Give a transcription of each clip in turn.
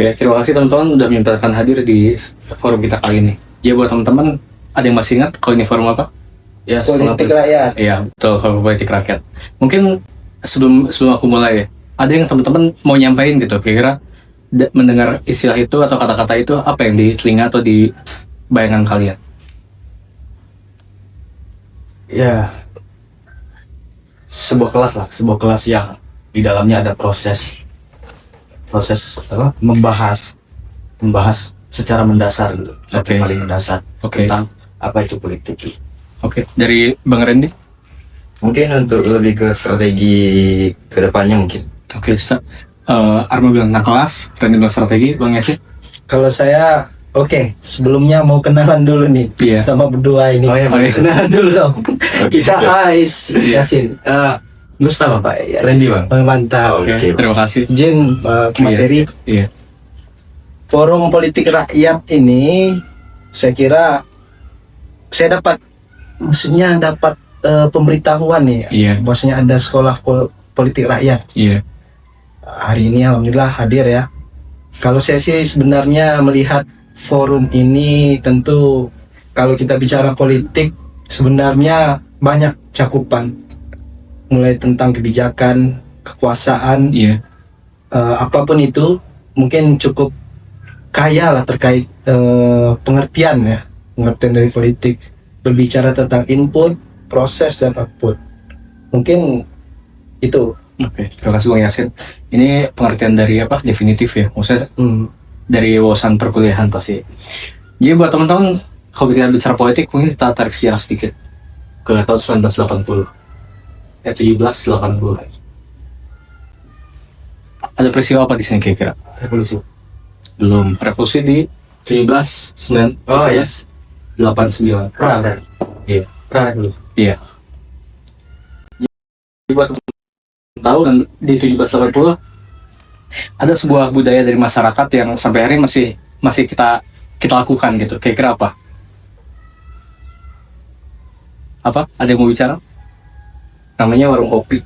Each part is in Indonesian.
Oke, terima kasih teman-teman udah menyempatkan hadir di forum kita kali ini. Ya buat teman-teman, ada yang masih ingat kalau ini forum apa? Ya, Politik rakyat. Iya, betul, forum politik rakyat. Mungkin sebelum aku mulai, ada yang teman-teman mau nyampain gitu, kira-kira mendengar istilah itu atau kata-kata itu apa yang di telinga atau di bayangan kalian? ya sebuah kelas yang di dalamnya ada proses apa membahas secara mendasar gitu. Oke. Paling mendasar Oke. tentang apa itu politik. Oke, dari Bang Randy? Mungkin untuk lebih ke strategi kedepannya mungkin. Oke, Arma bilang tentang kelas, Randy bilang strategi, Bang Yasin? Kalau saya, oke, sebelumnya mau kenalan dulu nih Iya. sama berdua ini. Oh iya. Kenalan dulu dong. Kita Ais, Yasin, Mustafa Pak. Yasin. Randy bang. Mantap. Oke, Oke. terima kasih. Izin materi Iya. forum politik rakyat ini, saya kira saya dapat pemberitahuan nih, Iya. bahwasanya ada sekolah politik rakyat. Iya. Hari ini alhamdulillah hadir ya. Kalau saya sih sebenarnya melihat forum ini, tentu kalau kita bicara politik sebenarnya banyak cakupan, mulai tentang kebijakan, kekuasaan, Iya. apapun itu mungkin cukup kaya lah terkait pengertian dari politik, berbicara tentang input, proses dan output. Mungkin itu. Oke, terima kasih Bang Yasin. Ini pengertian dari apa? Definitif ya, maksudnya dari wawasan perkuliahan pasti. Jadi buat teman-teman, kalau kita bicara politik, mungkin kita tarik sejarah sedikit ke tahun 1980. 1780. Ada peristiwa apa di sini kira-kira? Revolusi. Belum. Revolusi di 1789. Oh yes. 89. Iya. Iya. Jadi buat teman-teman tahu, dan di 1780 ada sebuah budaya dari masyarakat yang sampai hari ini masih kita lakukan gitu. Kira-kira apa? Apa? Ada yang mau bicara? Namanya warung kopi.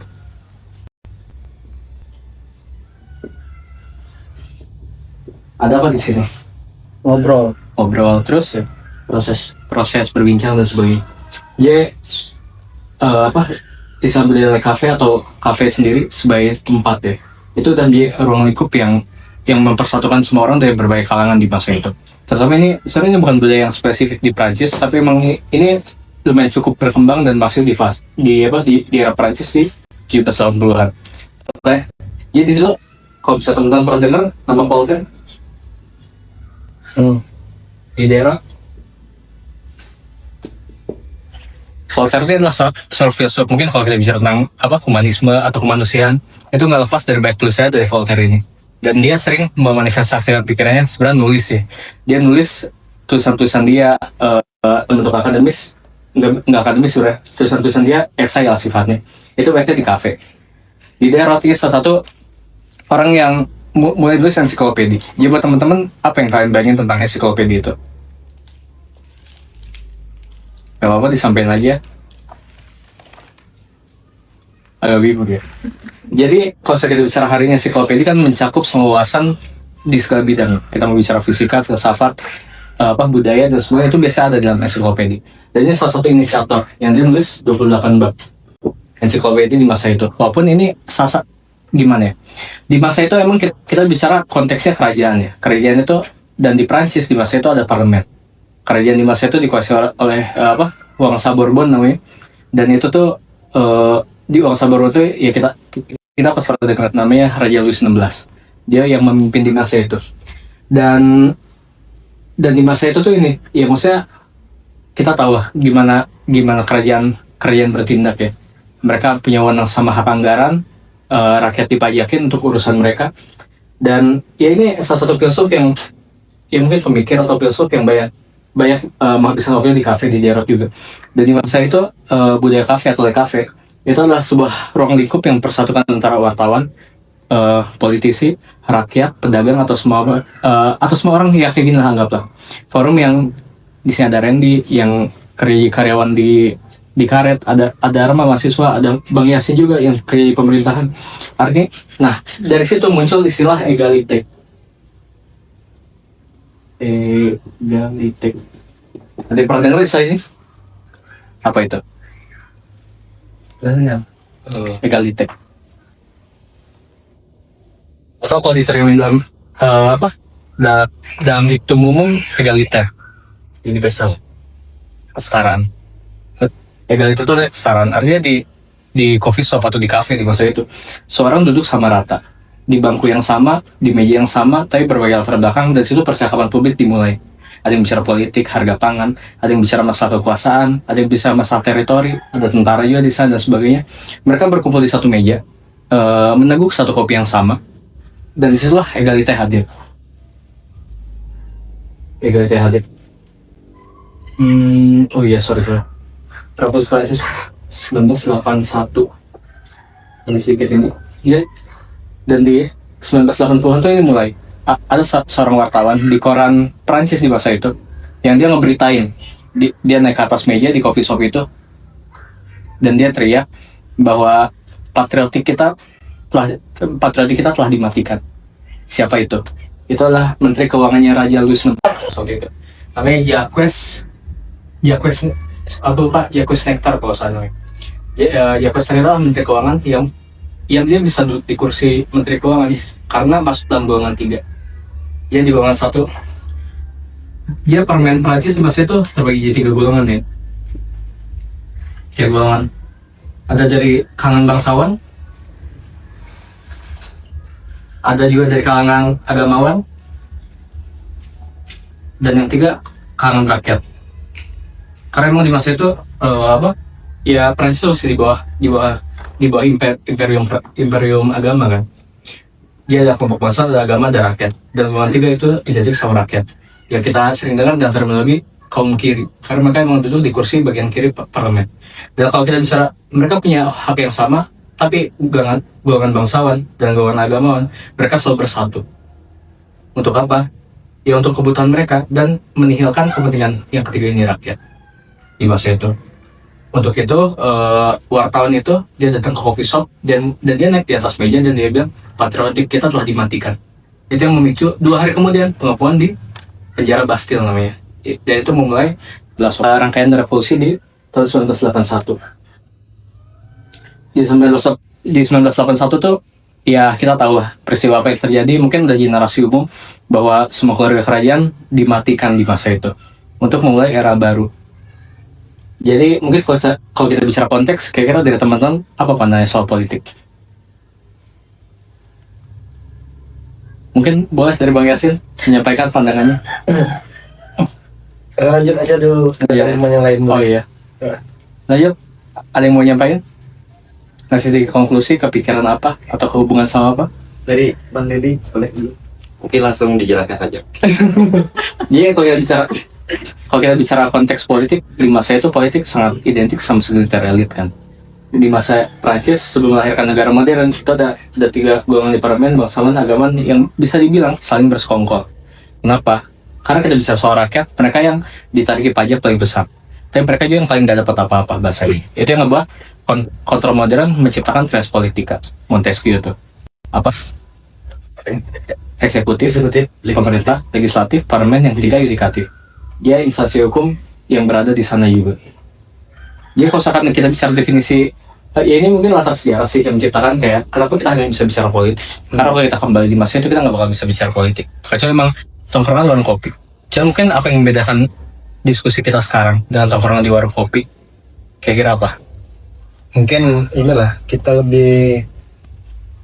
Ada apa di sini? Ngobrol. Ngobrol terus ya, proses berbincang dan sebagainya. Apa istilah budaya kafe atau kafe sendiri sebagai tempat ya, itu dan di ruang lingkup yang mempersatukan semua orang dari berbagai kalangan di masa itu. Terutama ini sebenarnya bukan budaya yang spesifik di Prancis, tapi memang ini lumayan cukup berkembang dan masih di era Prancis di 70-an. Oke, jadi di situ kalau bisa teman-teman pernah dengar nama Voltaire di daerah. Voltaire itu adalah seorang filsuf, mungkin kalau kita bicara tentang apa humanisme atau kemanusiaan, itu nggak lepas dari banyak tulisannya dari Voltaire ini. Dan dia sering memanifestasikan pikirannya sebenarnya nulis ya. Dia nulis tulisan-tulisan dia untuk akademis, nggak akademis sebenarnya. Tulisan-tulisan dia esai lah sifatnya. Itu banyaknya di kafe. Di daerah ini salah satu orang yang mulai nulis ensiklopedi. Jadi buat teman-teman, apa yang kalian bayangin tentang ensiklopedi itu? Gak apa-apa, disampaikan lagi ya. Agak bingung ya. Jadi kalau kita bicara hari ini, ensiklopedi kan mencakup semua wawasan di segala bidang. Kita mau bicara fisika, filsafat, budaya dan semuanya itu biasa ada dalam ensiklopedi. Dan ini salah satu inisiator yang dia nulis 28 bab ensiklopedi di masa itu. Walaupun ini gimana ya? Di masa itu emang kita bicara konteksnya kerajaan ya. Kerajaan itu, dan di Prancis di masa itu ada parlemen. Kerajaan di masa itu dikuasai oleh Wangsa Bourbon namanya. Dan itu tuh di Wangsa Bourbon itu ya kita pas dengar namanya Raja Louis XVI. Dia yang memimpin di masa itu. Dan di masa itu tuh ini ya, maksudnya kita tahu lah gimana kerajaan bertindak ya. Mereka punya wewenang sama hak anggaran, rakyat dipajakin untuk urusan mereka. Dan ya ini salah satu filsuf yang mungkin pemikir atau filsuf yang banyak menghabiskan waktunya di kafe di daerah juga. Dan di masa itu budaya kafe atau le kafe itu adalah sebuah ruang lingkup yang persatukan antara wartawan, politisi, rakyat, pedagang atau semua orang ya kayak gini lah, anggaplah. Forum yang di sini ada Randy yang karyawan di Karet, ada Arma mahasiswa, ada Bang Yasin juga yang kerja di pemerintahan. Artinya, nah dari situ muncul istilah egalite. Egalitek. Ada yang pernah dengar istilah ini? Apa itu? Egalitek. Atau kalau diterjemahin dalam apa? Dalam diktum umum egaliter. Universal. Kesetaraan. Egaliter itu kesetaraan. Artinya di coffee shop atau di cafe di masa itu, seorang duduk sama rata di bangku yang sama, di meja yang sama, tapi berbagai latar belakang. Dan situ percakapan publik dimulai. Ada yang bicara politik, harga pangan, ada yang bicara masalah kekuasaan, ada yang bicara masalah teritori, ada tentara juga di sana dan sebagainya. Mereka berkumpul di satu meja, meneguk satu kopi yang sama, dan disitulah egalite hadir. Egalite hadir. Oh iya, sorry. Kampus Prancis 1981. Ini sedikit ini. Ya, dan di 1980-an tuh ini mulai ada seorang wartawan di koran Prancis di masa itu yang dia ngeberitain dia naik ke atas meja di coffee shop itu dan dia teriak bahwa patriotik kita telah dimatikan. Siapa itu? Itulah Menteri Keuangannya Raja Louis XVI. Namanya Jacques Nectar kalau salah. Jacques Nectar adalah Menteri Keuangan yang dia bisa duduk di kursi Menteri Keuangan karena masuk dalam golongan 3. Dia di golongan 1. Dia parlemen Prancis di masa itu terbagi jadi 3 golongan ya. 3 golongan. Ada dari kalangan bangsawan, ada juga dari kalangan agamawan, dan yang 3 kalangan rakyat. Karena emang di masa itu ya Prancis masih di bawah imperium agama kan. Dia ada kelompok massa, ada agama, ada rakyat. Dan golongan 3 itu identik sama rakyat. Ya kita sering dengar dalam terminologi kaum kiri. Karena mereka emang duduk di kursi bagian kiri parlemen. Dan kalau kita bicara mereka punya hak yang sama, tapi golongan bangsawan dan golongan agamawan mereka selalu bersatu. Untuk apa? Ya untuk kebutuhan mereka dan menihilkan kepentingan yang ketiga ini rakyat di masa itu. Untuk itu wartawan itu dia datang ke coffee shop dan dia naik di atas meja dan dia bilang patriotik kita telah dimatikan. Itu yang memicu 2 hari kemudian pengakuan di penjara Bastille namanya. Dan itu memulai rangkaian revolusi di tahun 1981. Di 1981 tuh ya kita tahu lah peristiwa apa yang terjadi. Mungkin udah jadi narasi umum bahwa semua keluarga kerajaan dimatikan di masa itu untuk memulai era baru. Jadi mungkin kalau kita bicara konteks, kira-kira dari teman-teman apa pandangannya soal politik? Mungkin boleh dari Bang Yasin menyampaikan pandangannya. Lanjut aja dulu Iya. yang lain. Oh iya. Lanjut, ada yang mau nyampaikan? Ngasih sedikit konklusi, kepikiran apa atau hubungan sama apa? Dari Bang Deddy boleh dulu. Mungkin langsung dijelaskan saja. Iya, kalau kita bicara konteks politik, di masa itu politik sangat identik sama segelintir elit kan. Di masa Prancis sebelum melahirkan negara modern itu ada 3 golongan di parlemen, bangsawan, agaman yang bisa dibilang saling bersekongkol. Kenapa? Karena kita bicara soal rakyat, mereka yang ditariki pajak paling besar. Tapi mereka juga yang paling gak dapat apa-apa bahasa ini. Itu yang ngebuat kontrol modern menciptakan res politika. Montesquieu itu. Apa? Eksekutif, pemerintah, legislatif, parlemen, yang 3 yudikatif. Dia instansi hukum yang berada di sana juga. Jadi kalau misalkan kita bicara definisi, ya ini mungkin latar sejarah sih yang menciptakan kayak kenapa kita hanya bisa bicara politik. Karena kalau kita kembali di masa itu kita nggak bakal bisa bicara politik. Kecuali emang tongkrongan warung kopi. Jadi mungkin apa yang membedakan diskusi kita sekarang dengan tongkrongan di warung kopi? Kira-kira apa? Mungkin inilah kita lebih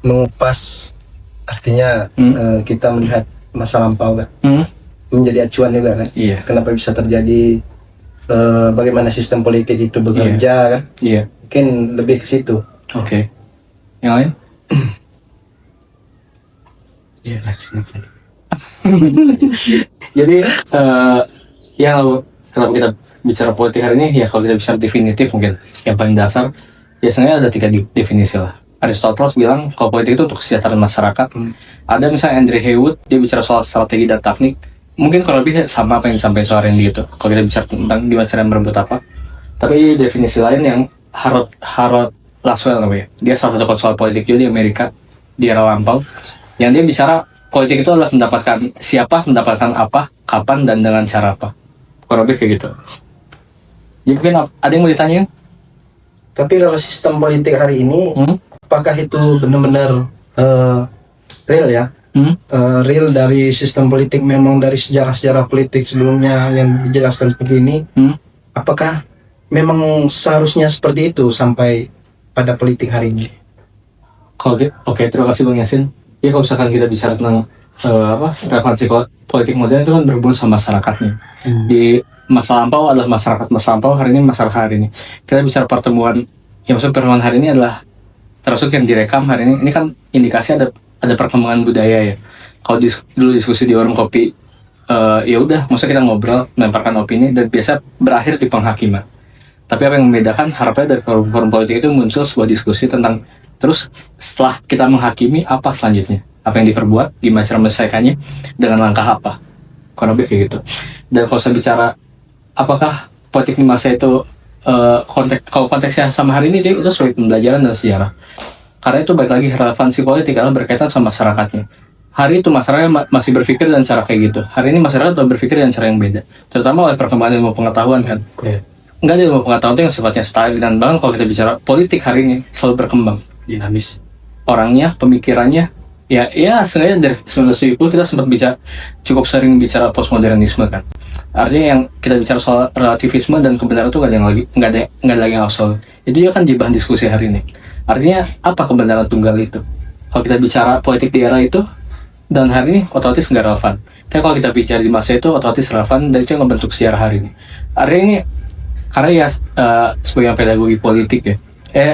mengupas, artinya kita melihat masa lampau kan, menjadi acuan juga kan. Iya. Kenapa bisa terjadi, bagaimana sistem politik itu bekerja kan. Iya. Mungkin lebih ke situ. Oke. Yang lain? Iya, jadi ya kalau kita bicara politik hari ini, ya kalau kita bicara definitif mungkin yang paling dasar, ya sebenarnya ada 3 definisi lah. Aristoteles bilang kalau politik itu untuk kesejahteraan masyarakat. Ada misalnya Andrew Haywood, dia bicara soal strategi dan teknik. Mungkin kalau lebih sama apa yang disampaikan soal Randy itu. Kalau kita bicara tentang gimana cara merebut apa. Tapi definisi lain yang Harold Laswell namanya. Dia salah satu konsultan politik juga di Amerika di era lampau. Yang dia bicara politik itu adalah mendapatkan siapa, mendapatkan apa, kapan, dan dengan cara apa. Kurang lebih kayak gitu. Ya, mungkin ada yang mau ditanyain? Tapi kalau sistem politik hari ini, Hmm? apakah itu benar-benar real ya? Real dari sistem politik, memang dari sejarah-sejarah politik sebelumnya yang dijelaskan seperti ini? Apakah memang seharusnya seperti itu sampai pada politik hari ini? Kalau gitu, oke, terima kasih Bang Yasin. Ya, kalau misalkan kita bicara tentang relevansi politik modern itu kan berhubungan sama masyarakatnya. Di masa lampau adalah masyarakat masa lampau, hari ini masyarakat hari ini. Kita bicara pertemuan, yang maksud pertemuan hari ini adalah termasuk yang direkam hari ini. Ini kan indikasi ada perkembangan budaya ya. Kalau dulu diskusi di warung kopi, ya udah, maksudnya kita ngobrol, melemparkan opini, dan biasa berakhir di penghakiman. Tapi apa yang membedakan, harapannya dari forum politik itu muncul sebuah diskusi tentang terus setelah kita menghakimi, apa selanjutnya, apa yang diperbuat, gimana cara menyelesaikannya, dengan langkah apa, kurang lebih kayak gitu. Dan kalau saya bicara apakah politik di masa itu kalau konteksnya sama hari ini, itu sebagai pembelajaran dan sejarah, karena itu balik lagi relevansi politik karena berkaitan sama masyarakatnya. Hari itu masyarakat masih berpikir dengan cara kayak gitu, hari ini masyarakat udah berpikir dengan cara yang beda, terutama oleh perkembangan ilmu pengetahuan kan. Nggak ada ilmu pengetahuan itu yang sifatnya stagnan banget. Kalau kita bicara politik hari ini selalu berkembang, dinamis, orangnya, pemikirannya, ya sengaja dari 1970 kita sempat cukup sering bicara postmodernisme kan. Artinya yang kita bicara soal relativisme dan kebenaran itu nggak ada lagi yang absolut. Itu juga kan di bahan diskusi hari ini. Artinya apa kebenaran tunggal itu? Kalau kita bicara politik di era itu dan hari ini otomatis nggak relevan. Tapi kalau kita bicara di masa itu otomatis relevan, dan itu yang membentuk sejarah hari ini. Hari ini karena ya sebagai pedagogi politik ya,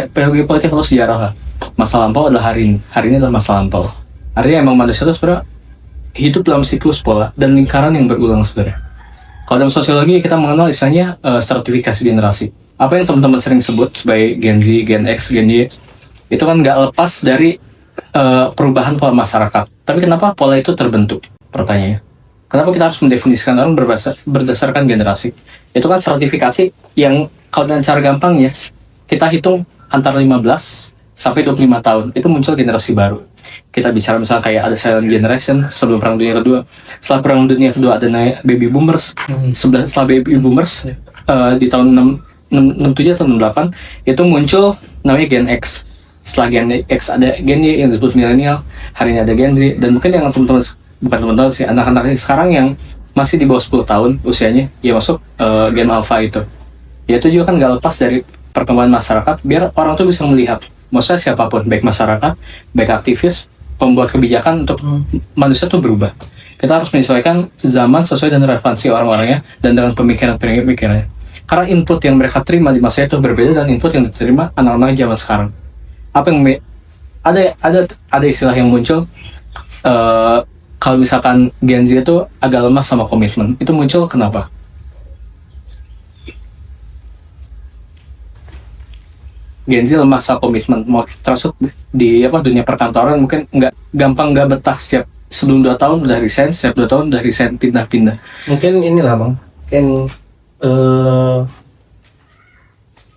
pedagogi politik atau sejarah lah. Masa lampau adalah hari ini adalah masa lampau. Artinya emang manusia itu sebenarnya hidup dalam siklus pola dan lingkaran yang berulang sebenarnya. Kalau dalam sosiologi kita mengenal istilahnya stratifikasi generasi. Apa yang teman-teman sering sebut sebagai Gen Z, Gen X, Gen Y, itu kan nggak lepas dari perubahan pola masyarakat. Tapi kenapa pola itu terbentuk? Pertanyaannya. Kenapa kita harus mendefinisikan orang berdasarkan generasi? Itu kan stratifikasi yang kalau dengan cara gampang ya, kita hitung antara 15 sampai 25 tahun, itu muncul generasi baru. Kita bicara misalnya kayak ada silent generation sebelum Perang Dunia Kedua. Setelah Perang Dunia Kedua ada naik baby boomers. Setelah baby boomers di tahun 67 atau 68 itu muncul namanya Gen X. Setelah Gen X ada Gen Y yang disebut milenial. Hari ini ada Gen Z, dan mungkin yang bukan teman-teman sih, anak-anak sekarang yang masih di bawah 10 tahun usianya ya masuk Gen Alpha itu. Ya itu juga kan gak lepas dari perkembangan masyarakat, biar orang tuh bisa melihat maksudnya siapapun, baik masyarakat, baik aktivis, pembuat kebijakan, untuk manusia tuh berubah. Kita harus menyesuaikan zaman sesuai dengan relevansi orang-orangnya dan dengan pemikirannya. Karena input yang mereka terima di masa itu berbeda dengan input yang diterima anak-anak zaman sekarang. Apa yang ada istilah yang muncul, kalau misalkan Gen Z itu agak lemah sama komitmen, itu muncul kenapa? Gen Z lemah sama komitmen, mau termasuk di dunia perkantoran mungkin nggak betah, sebelum 2 tahun udah resign, setiap 2 tahun udah resign, pindah-pindah. Mungkin inilah bang, mungkin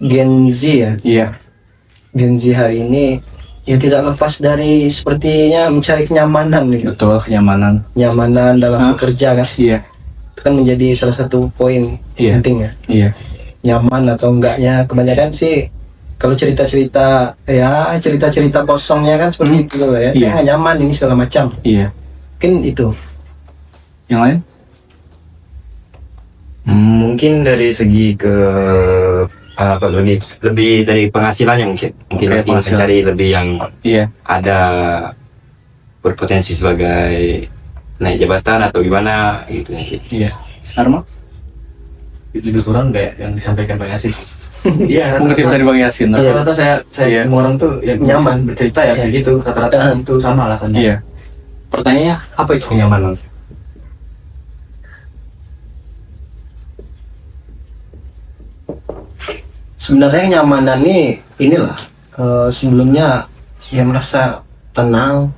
Gen Z ya. Iya. Gen Z hari ini ya tidak lepas dari sepertinya mencari kenyamanan gitu. Betul, kenyamanan. Nyamanan dalam bekerja kan. Iya. Itu kan menjadi salah satu poin penting ya. Iya. Nyaman atau enggaknya, kebanyakan sih kalau cerita-cerita kosongnya kan seperti itu loh ya. Iya. Nyaman ini segala macam. Iya. Mungkin itu. Yang lain? Mungkin dari segi ke lebih dari penghasilannya mungkin Oke, penghasilan. mencari lebih yang Iya. ada berpotensi sebagai naik jabatan atau gimana gitu mungkin. Iya. Arma? Lebih kurang kayak yang disampaikan Bang Yasin. Iya, Mungkin dari Bang Yasin. rata-rata saya Iya. semua orang tuh ya nyaman bercerita ya kayak gitu, rata-rata itu sama alasannya. Iya. Pertanyaannya, apa itu kenyamanan? Sebenarnya kenyamanan inilah sebelumnya ya merasa tenang,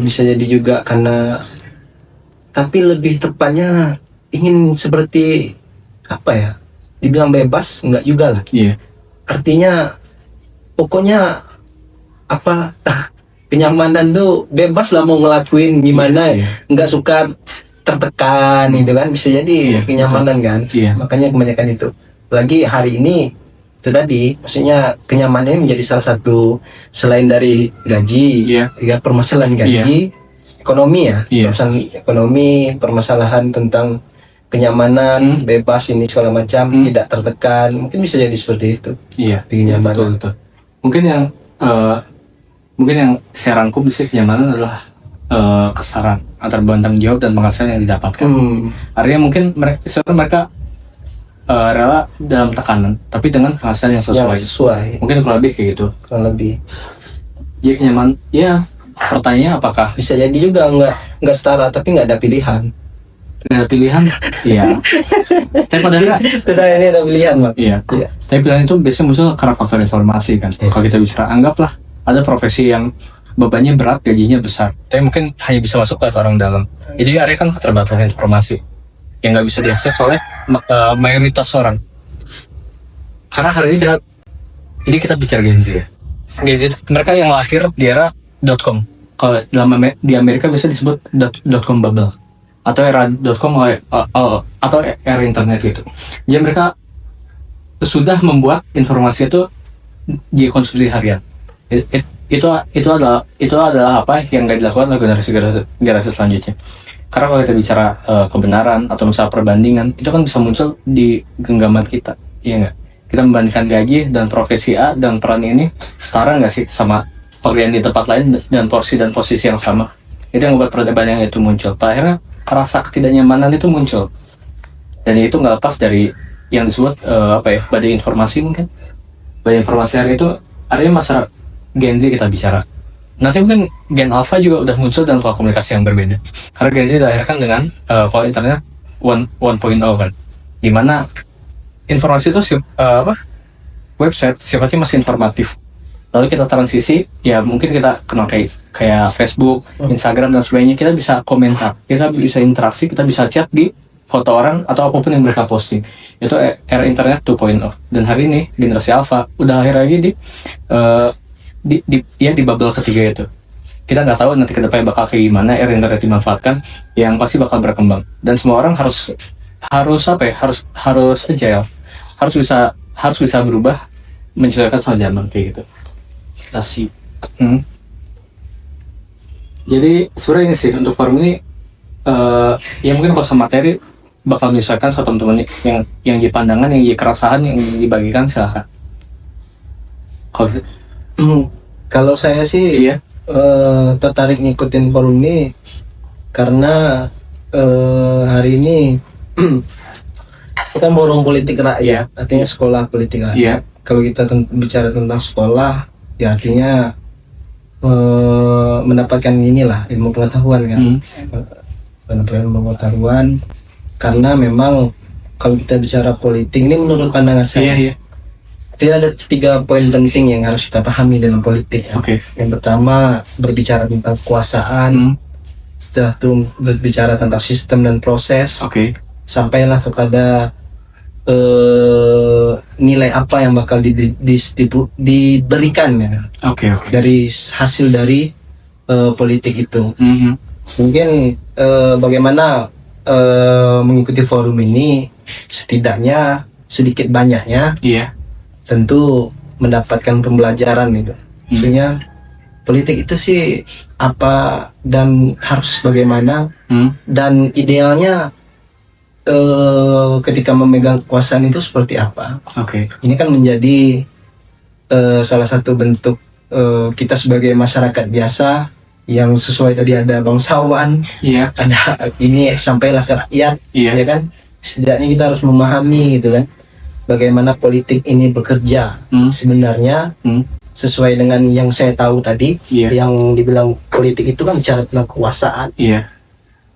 bisa jadi juga karena, tapi lebih tepatnya ingin seperti apa ya, dibilang bebas enggak juga lah. Iya. Artinya pokoknya apa kenyamanan tuh bebas lah mau ngelakuin gimana, nggak suka tertekan gitu kan, bisa jadi Iya, kenyamanan kan. Iya. Makanya kebanyakan itu. Lagi hari ini itu tadi, maksudnya kenyamanan ini menjadi salah satu selain dari gaji, Iya. ya permasalahan gaji, ekonomi ya, Iya. permasalahan ekonomi, permasalahan tentang kenyamanan, bebas ini segala macam, tidak tertekan, mungkin bisa jadi seperti itu. Iya. Kenyamanan. Betul. Mungkin yang saya rangkum di sini kenyamanan adalah kesetaraan antara beban tanggung jawab dan penghasilan yang didapatkan. Artinya mungkin mereka rela dalam tekanan, tapi dengan penghasilan yang Yang sesuai. sesuai, Mungkin kurang lebih kayak gitu. kurang lebih. Jadi kenyamanan, ya pertanyaannya apakah Bisa jadi juga nggak setara, tapi nggak ada pilihan. nggak ada pilihan? Iya. Tapi padahal Tidak, ini ada pilihan, Mak. iya. Iya. Tapi pilihan itu biasanya muncul karena faktor informasi kan. Kalau kita bicara, anggaplah ada profesi yang bebannya berat, gajinya besar, tapi mungkin hanya bisa masuk ke orang dalam. Itu ya area kan keterbatasan informasi yang nggak bisa diakses oleh mayoritas orang. Karena hari ini kita bicara Gen Z ya. Gen Z mereka yang lahir di era .com. Kalau di Amerika bisa disebut .com bubble atau era .com atau era internet gitu. Jadi mereka sudah membuat informasi itu dikonsumsi harian. Itu adalah apa yang nggak dilakukan oleh generasi selanjutnya. Karena kalau kita bicara kebenaran atau misalnya perbandingan, itu kan bisa muncul di genggaman kita, iya nggak? Kita membandingkan gaji dan profesi A dan peran ini setara nggak sih sama pekerjaan di tempat lain dan porsi dan posisi yang sama. Itu yang membuat perdebatan yang itu muncul. Akhirnya rasa ketidaknyamanan itu muncul, dan itu nggak lepas dari yang disebut badai informasi mungkin. Badai informasi hari itu artinya masalah Gen Z kita bicara. Nanti mungkin Gen Alpha juga udah muncul dalam pola komunikasi yang berbeda. Karena Gen Z dilahirkan dengan pola internet 1.0 kan, dimana informasi itu website sifatnya masih informatif. Lalu kita transisi, ya mungkin kita kenal kayak Facebook, Instagram dan sebagainya. Kita bisa komentar, kita bisa interaksi, kita bisa chat di foto orang atau apapun yang mereka posting. Itu era internet 2.0. Dan hari ini generasi Alpha udah akhir lagi di bubble ketiga itu. Kita nggak tahu nanti kedepannya bakal kayak gimana era internet dimanfaatkan, yang pasti bakal berkembang. Dan semua orang harus agile, harus bisa berubah menyesuaikan sama zaman kayak gitu. Asik. Jadi sebenarnya ini sih untuk forum ini ya mungkin kalau sama materi bakal menyesuaikan sama teman-teman yang di pandangan, yang di keresahan, yang dibagikan silahkan. Kalau saya sih tertarik ngikutin forum ini karena hari ini kan forum politik rakyat, artinya sekolah politik rakyat. Kalau kita bicara tentang sekolah, ya artinya mendapatkan inilah ilmu pengetahuan kan, mendapatkan ilmu pengetahuan. Karena memang kalau kita bicara politik ini menurut pandangan saya, tidak ada 3 poin penting yang harus kita pahami dalam politik ya. Yang pertama berbicara tentang kekuasaan, setelah itu berbicara tentang sistem dan proses, sampailah kepada nilai apa yang bakal diberikan ya, dari hasil dari politik itu. Mungkin bagaimana mengikuti forum ini, setidaknya sedikit banyaknya tentu mendapatkan pembelajaran gitu. Maksudnya politik itu sih apa dan harus bagaimana, dan idealnya ketika memegang kekuasaan itu seperti apa. Ini kan menjadi salah satu bentuk kita sebagai masyarakat biasa yang sesuai tadi, ada bangsawan, ada ini sampailah ke rakyat, ya kan. Setidaknya kita harus memahami gitu kan, bagaimana politik ini bekerja sebenarnya, sesuai dengan yang saya tahu tadi, yang dibilang politik itu kan bicara tentang kekuasaan,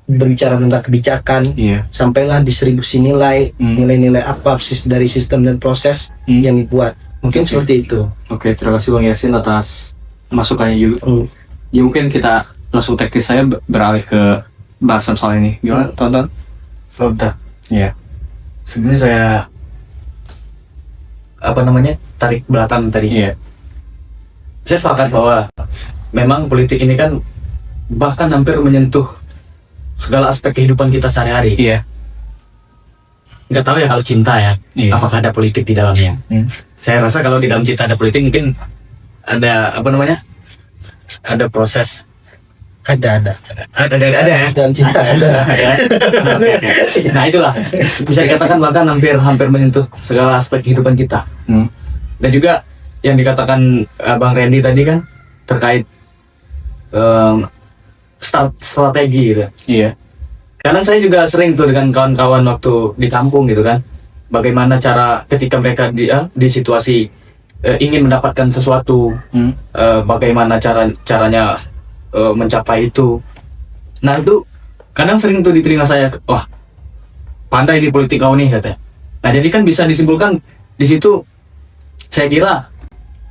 berbicara tentang kebijakan, sampailah distribusi nilai-nilai apa dari sistem dan proses yang dibuat. Mungkin seperti itu. Terima kasih Bang Yasin atas masukannya juga. Ya mungkin kita langsung teknis saya beralih ke bahasan soal ini. Gimana tonton? Udah. Iya. Sebenarnya saya tarik belakang tadi. Saya sepakat bahwa memang politik ini kan bahkan hampir menyentuh segala aspek kehidupan kita sehari-hari. Iya. Nggak tahu ya kalau cinta ya, Iya. apakah ada politik di dalamnya? Saya rasa kalau di dalam cinta ada politik mungkin ada apa namanya? Ada proses. Ada Ada ya. dan cinta ada. Ya. Nah itulah bisa dikatakan bahkan hampir menyentuh segala aspek kehidupan kita. Dan juga yang dikatakan Bang Randy tadi kan terkait strategi gitu. Iya. Kadang saya juga sering tuh dengan kawan-kawan waktu di kampung gitu kan, bagaimana cara ketika mereka di situasi ingin mendapatkan sesuatu, bagaimana caranya mencapai itu. Nah itu kadang sering tuh di telinga saya, wah pandai di politik kau nih katanya. Nah jadi kan bisa disimpulkan di situ, saya kira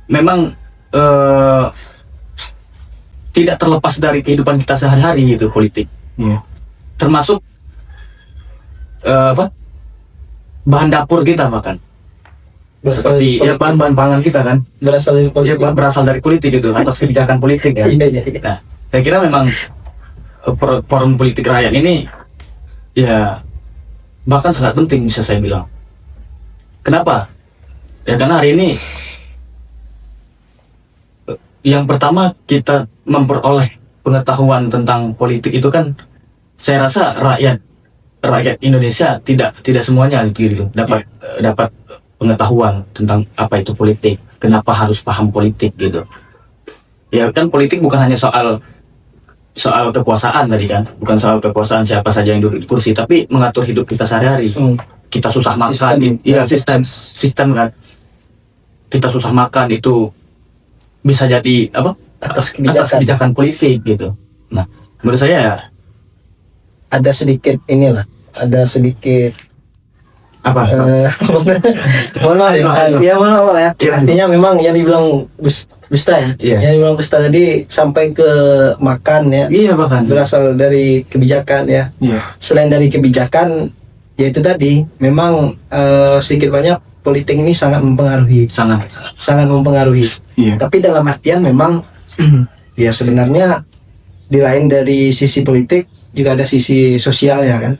memang tidak terlepas dari kehidupan kita sehari-hari gitu politik. Iya. Termasuk bahan dapur kita bahkan. Seperti ya bahan-bahan pangan kita kan. berasal dari politik. Berasal dari politik gitu atas kebijakan politik ya. Iya. Nah, saya kira memang forum politik rakyat ini ya bahkan sangat penting bisa saya bilang. Kenapa? Ya karena hari ini yang pertama kita memperoleh pengetahuan tentang politik itu kan saya rasa rakyat Indonesia tidak semuanya gitu dapat pengetahuan tentang apa itu politik, kenapa harus paham politik gitu. Ya kan politik bukan hanya soal kekuasaan tadi kan, bukan soal kekuasaan siapa saja yang duduk di kursi, tapi mengatur hidup kita sehari-hari. Kita susah makan, sistem kan. Kita susah makan itu bisa jadi apa? Atas kebijakan politik gitu. Nah, menurut saya ya, ada sedikit apa? Mohon maaf ya, mohon maaf ya. Artinya memang yang dibilang Gusta ya, Iya. yang dibilang Gusta tadi sampai ke makan ya, Iya bahkan. berasal dari kebijakan ya. Iya. Selain dari kebijakan, yaitu tadi memang sedikit banyak politik ini sangat mempengaruhi, sangat mempengaruhi. Iya. Tapi dalam artian memang ya sebenarnya di lain dari sisi politik juga ada sisi sosial ya kan.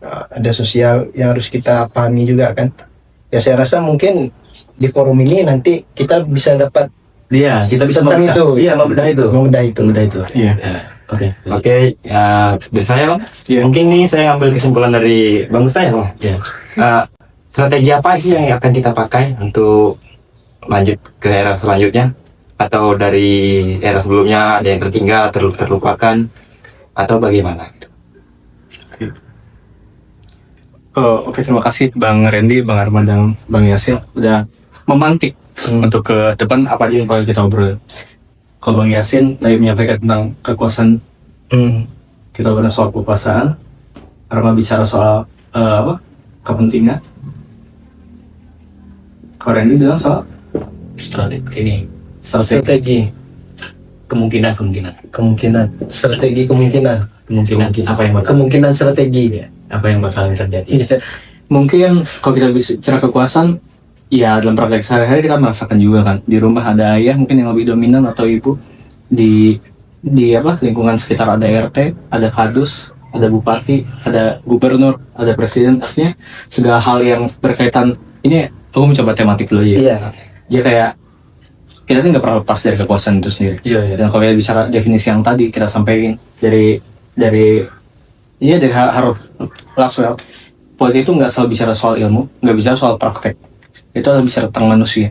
Ada sosial yang harus kita pahami juga kan. Ya saya rasa mungkin di forum ini nanti kita bisa dapat Iya, kita bisa tentang membedah. itu. Iya, membedah itu. Iya. Ya, Oke. Oke, ya dari saya Bang. Iya. Mungkin nih saya ambil kesimpulan dari Bang Musta ya Bang. Ya. Strategi apa sih yang akan kita pakai untuk lanjut ke era selanjutnya? Atau dari era sebelumnya ada yang tertinggal, terlupakan, atau bagaimana? Oke, terima kasih Bang Randy, Bang Arman, dan Bang Yasin udah memantik untuk ke depan apa aja yang bakal kita obrol. Kalau Bang Yasin tadi menyampaikan tentang kekuasaan, kita bahas soal kekuasaan. Arman bicara soal kepentingan. Kalau Randy bilang soal Strategi. strategi Kemungkinan. strategi kemungkinan Apa yang bakal kemungkinan strategi. apa yang bakalan terjadi? Iya. mungkin kalau kita bicara kekuasaan, ya dalam praktek sehari-hari kita merasakan juga kan, di rumah ada ayah mungkin yang lebih dominan atau ibu, di lingkungan sekitar ada RT, ada kadus, ada bupati, ada gubernur, ada presiden. Artinya segala hal yang berkaitan ini, aku mencoba tematik dulu ya. Iya. Dia kayak kita ini nggak pernah lepas dari kekuasaan itu sendiri. Iya. Dan kalau kita bicara definisi yang tadi kita sampaikan dari harus langsung, politik itu nggak selalu bicara soal ilmu, nggak bicara soal praktek, itu adalah bicara tentang manusia.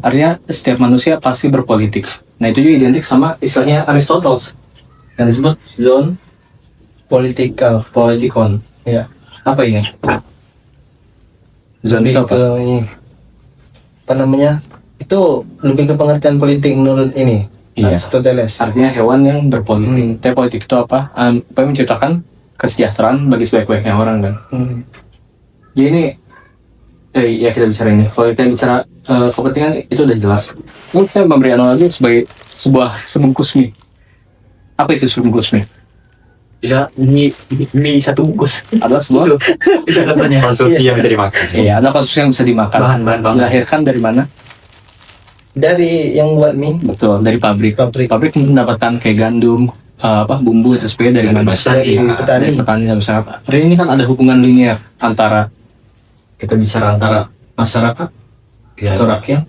Artinya setiap manusia pasti berpolitik. Nah itu juga identik sama istilahnya Aristoteles yang disebut zone politikon. Ya. Apa ini? Zone itu apa? Apa namanya? Itu lebih ke pengertian politik menurut ini. Iya. Aristoteles. Artinya hewan yang berpolitik. Tapi politik itu apa? Apa yang menciptakan kesejahteraan bagi sebaik-baiknya orang kan. Jadi ini ya kita bicara ini. Kalau kita bicara kepentingan itu udah jelas. Mungkin saya memberi analogi sebagai sebuah sebungkus mie. Apa itu sebungkus mie? Ya, mie satu bungkus. Adalah sebuah Itu katanya. Konsumsi yang bisa dimakan. iya, ada konsumsi yang bisa dimakan. Bahan-bahan pangan. Dilahirkan dari mana? Dari yang buat mie. Betul, dari pabrik. Pabrik. Pabrik mendapatkan kayak gandum, bumbu terus dari mana? Dari petani. Dari petani dan masyarakat. Hari ini kan ada hubungan linear antara kita bicara antara masyarakat atau rakyat.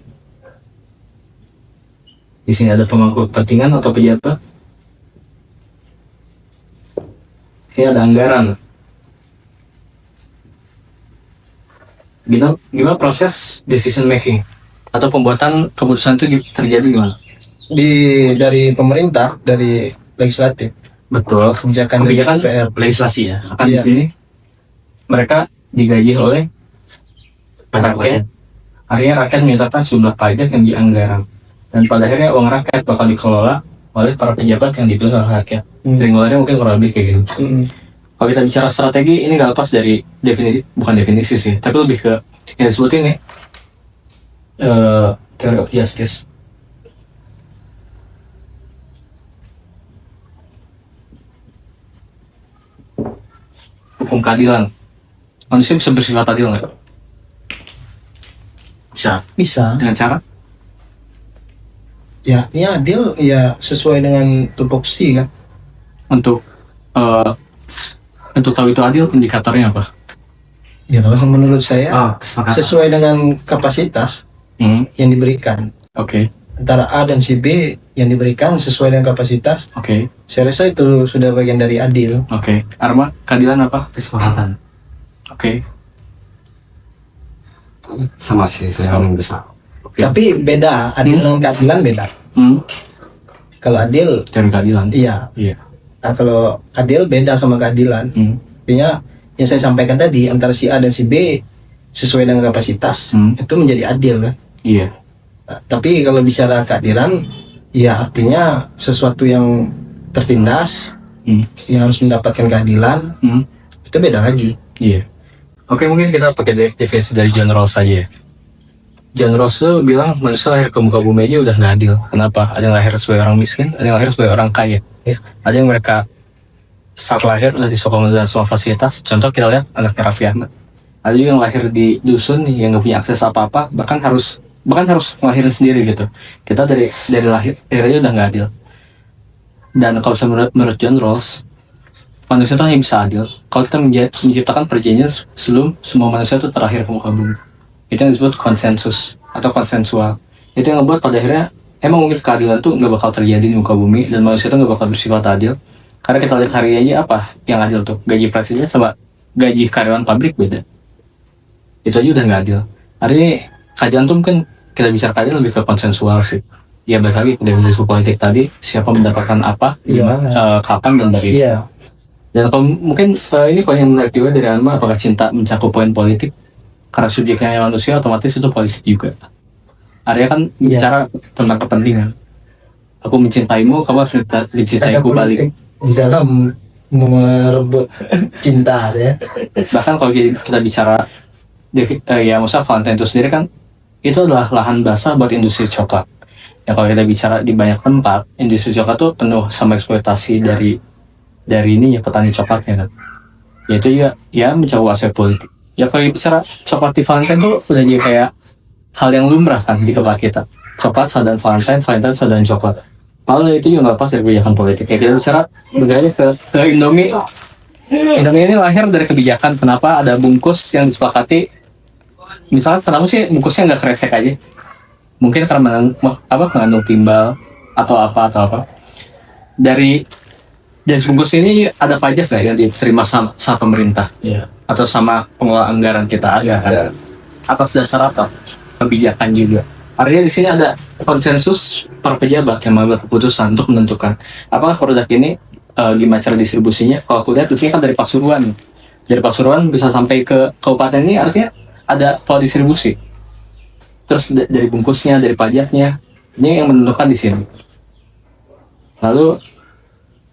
Di sini ada pemangku kepentingan atau pejabat. Ini ada anggaran. Gimana proses decision making atau pembuatan keputusan itu terjadi gimana? Dari pemerintah, dari legislatif. Betul. Kebijakan Kebijakan legislasi ya. Akan di Iya. sini mereka digaji oleh rakyat. Akhirnya rakyat menyatakan jumlah pajak yang dianggaran. Dan pada akhirnya uang rakyat bakal dikelola oleh para pejabat yang dipilih oleh rakyat. Triangularnya mungkin kurang lebih kayak gitu. Kalau kita bicara strategi, ini nggak lepas dari bukan definisi sih, tapi lebih ke yang disebut ini teori of justice. Hukum keadilan. Manusia bisa bersifat adil nggak? Bisa. Bisa. Dengan cara? Ya, artinya adil ya sesuai dengan tupoksi kan. Untuk tahu itu adil, indikatornya apa? Ya kalau menurut saya Sepakat. sesuai dengan kapasitas yang diberikan. Oke. Antara A dan si B yang diberikan sesuai dengan kapasitas. Oke. Saya rasa itu sudah bagian dari adil. Oke. Arma, keadilan apa? Kesepakatan. Oke. Sama sih saya besar. Tapi beda, adil dengan keadilan beda. Kalau adil, Teori keadilan. iya. Iya. Nah, kalau adil beda sama keadilan. Artinya yang saya sampaikan tadi antara si A dan si B sesuai dengan kapasitas itu menjadi adil kan. Iya. Nah, tapi kalau bicara keadilan, ya artinya sesuatu yang tertindas yang harus mendapatkan keadilan itu beda lagi. Iya. Oke, mungkin kita pakai definisi dari John Rawls saja ya. John Rawls tuh bilang manusia lahir ke muka bumi aja udah nggak adil. Kenapa? Ada yang lahir sebagai orang miskin, ada yang lahir sebagai orang kaya. Ya. Ada yang mereka saat lahir udah disokong dengan semua fasilitas. Contoh kita lihat anaknya Raffi Ahmad. Ada juga yang lahir di dusun yang nggak punya akses apa-apa, bahkan harus ngelahirin sendiri gitu. Kita dari lahir aja udah nggak adil. Dan kalau saya menurut John Rawls, manusia itu hanya bisa adil kalau kita menciptakan perjanjian sebelum semua manusia itu terakhir ke muka bumi. Itu yang disebut konsensus atau konsensual. Itu yang ngebuat pada akhirnya emang mungkin keadilan tuh nggak bakal terjadi di muka bumi dan manusia itu nggak bakal bersifat adil. Karena kita lihat hari aja apa yang adil tuh, gaji presiden sama gaji karyawan pabrik beda. Itu aja udah nggak adil. Hari ini keadilan tuh mungkin kita bicara keadilan lebih ke konsensual sih. Ya balik lagi ke definisi politik tadi, siapa mendapatkan apa, kapan dan dari. Iya. Dan kalau mungkin ini poin yang menarik juga dari Alma, apakah cinta mencakup poin politik? Karena subjeknya manusia otomatis itu politik juga. Arya kan bicara tentang kepentingan. Aku mencintaimu, kamu harus mencintaiku balik. Di dalam merebut cinta ya. Bahkan kalau kita bicara ya maksudnya Valentine itu sendiri kan itu adalah lahan basah buat industri coklat. Ya kalau kita bicara di banyak tempat, industri coklat tuh penuh sama eksploitasi dari ini ya petani coklatnya kan. Ya itu juga ya mencakup aspek politik. Ya kalau bicara coklat di Valentine tuh udah jadi kayak hal yang lumrah kan di kepala kita. Coklat sadan Valentine sadan coklat. Padahal itu juga nggak lepas dari kebijakan politik. Ya kita bicara beralih ke Indomie. Indomie ini lahir dari kebijakan. Kenapa ada bungkus yang disepakati? Misalnya kenapa sih bungkusnya nggak kresek aja? Mungkin karena mengandung timbal atau apa. Dari bungkus ini ada pajak nggak yang diterima sama pemerintah? Iya. Atau sama pengelola anggaran kita ada atas dasar apa kebijakan juga. Artinya di sini ada konsensus para pejabat yang mengambil keputusan untuk menentukan apakah produk ini gimana cara distribusinya. Kalau aku lihat di sini kan dari Pasuruan bisa sampai ke kabupaten ini, artinya ada pola distribusi. Terus dari bungkusnya, dari pajaknya, ini yang menentukan di sini. Lalu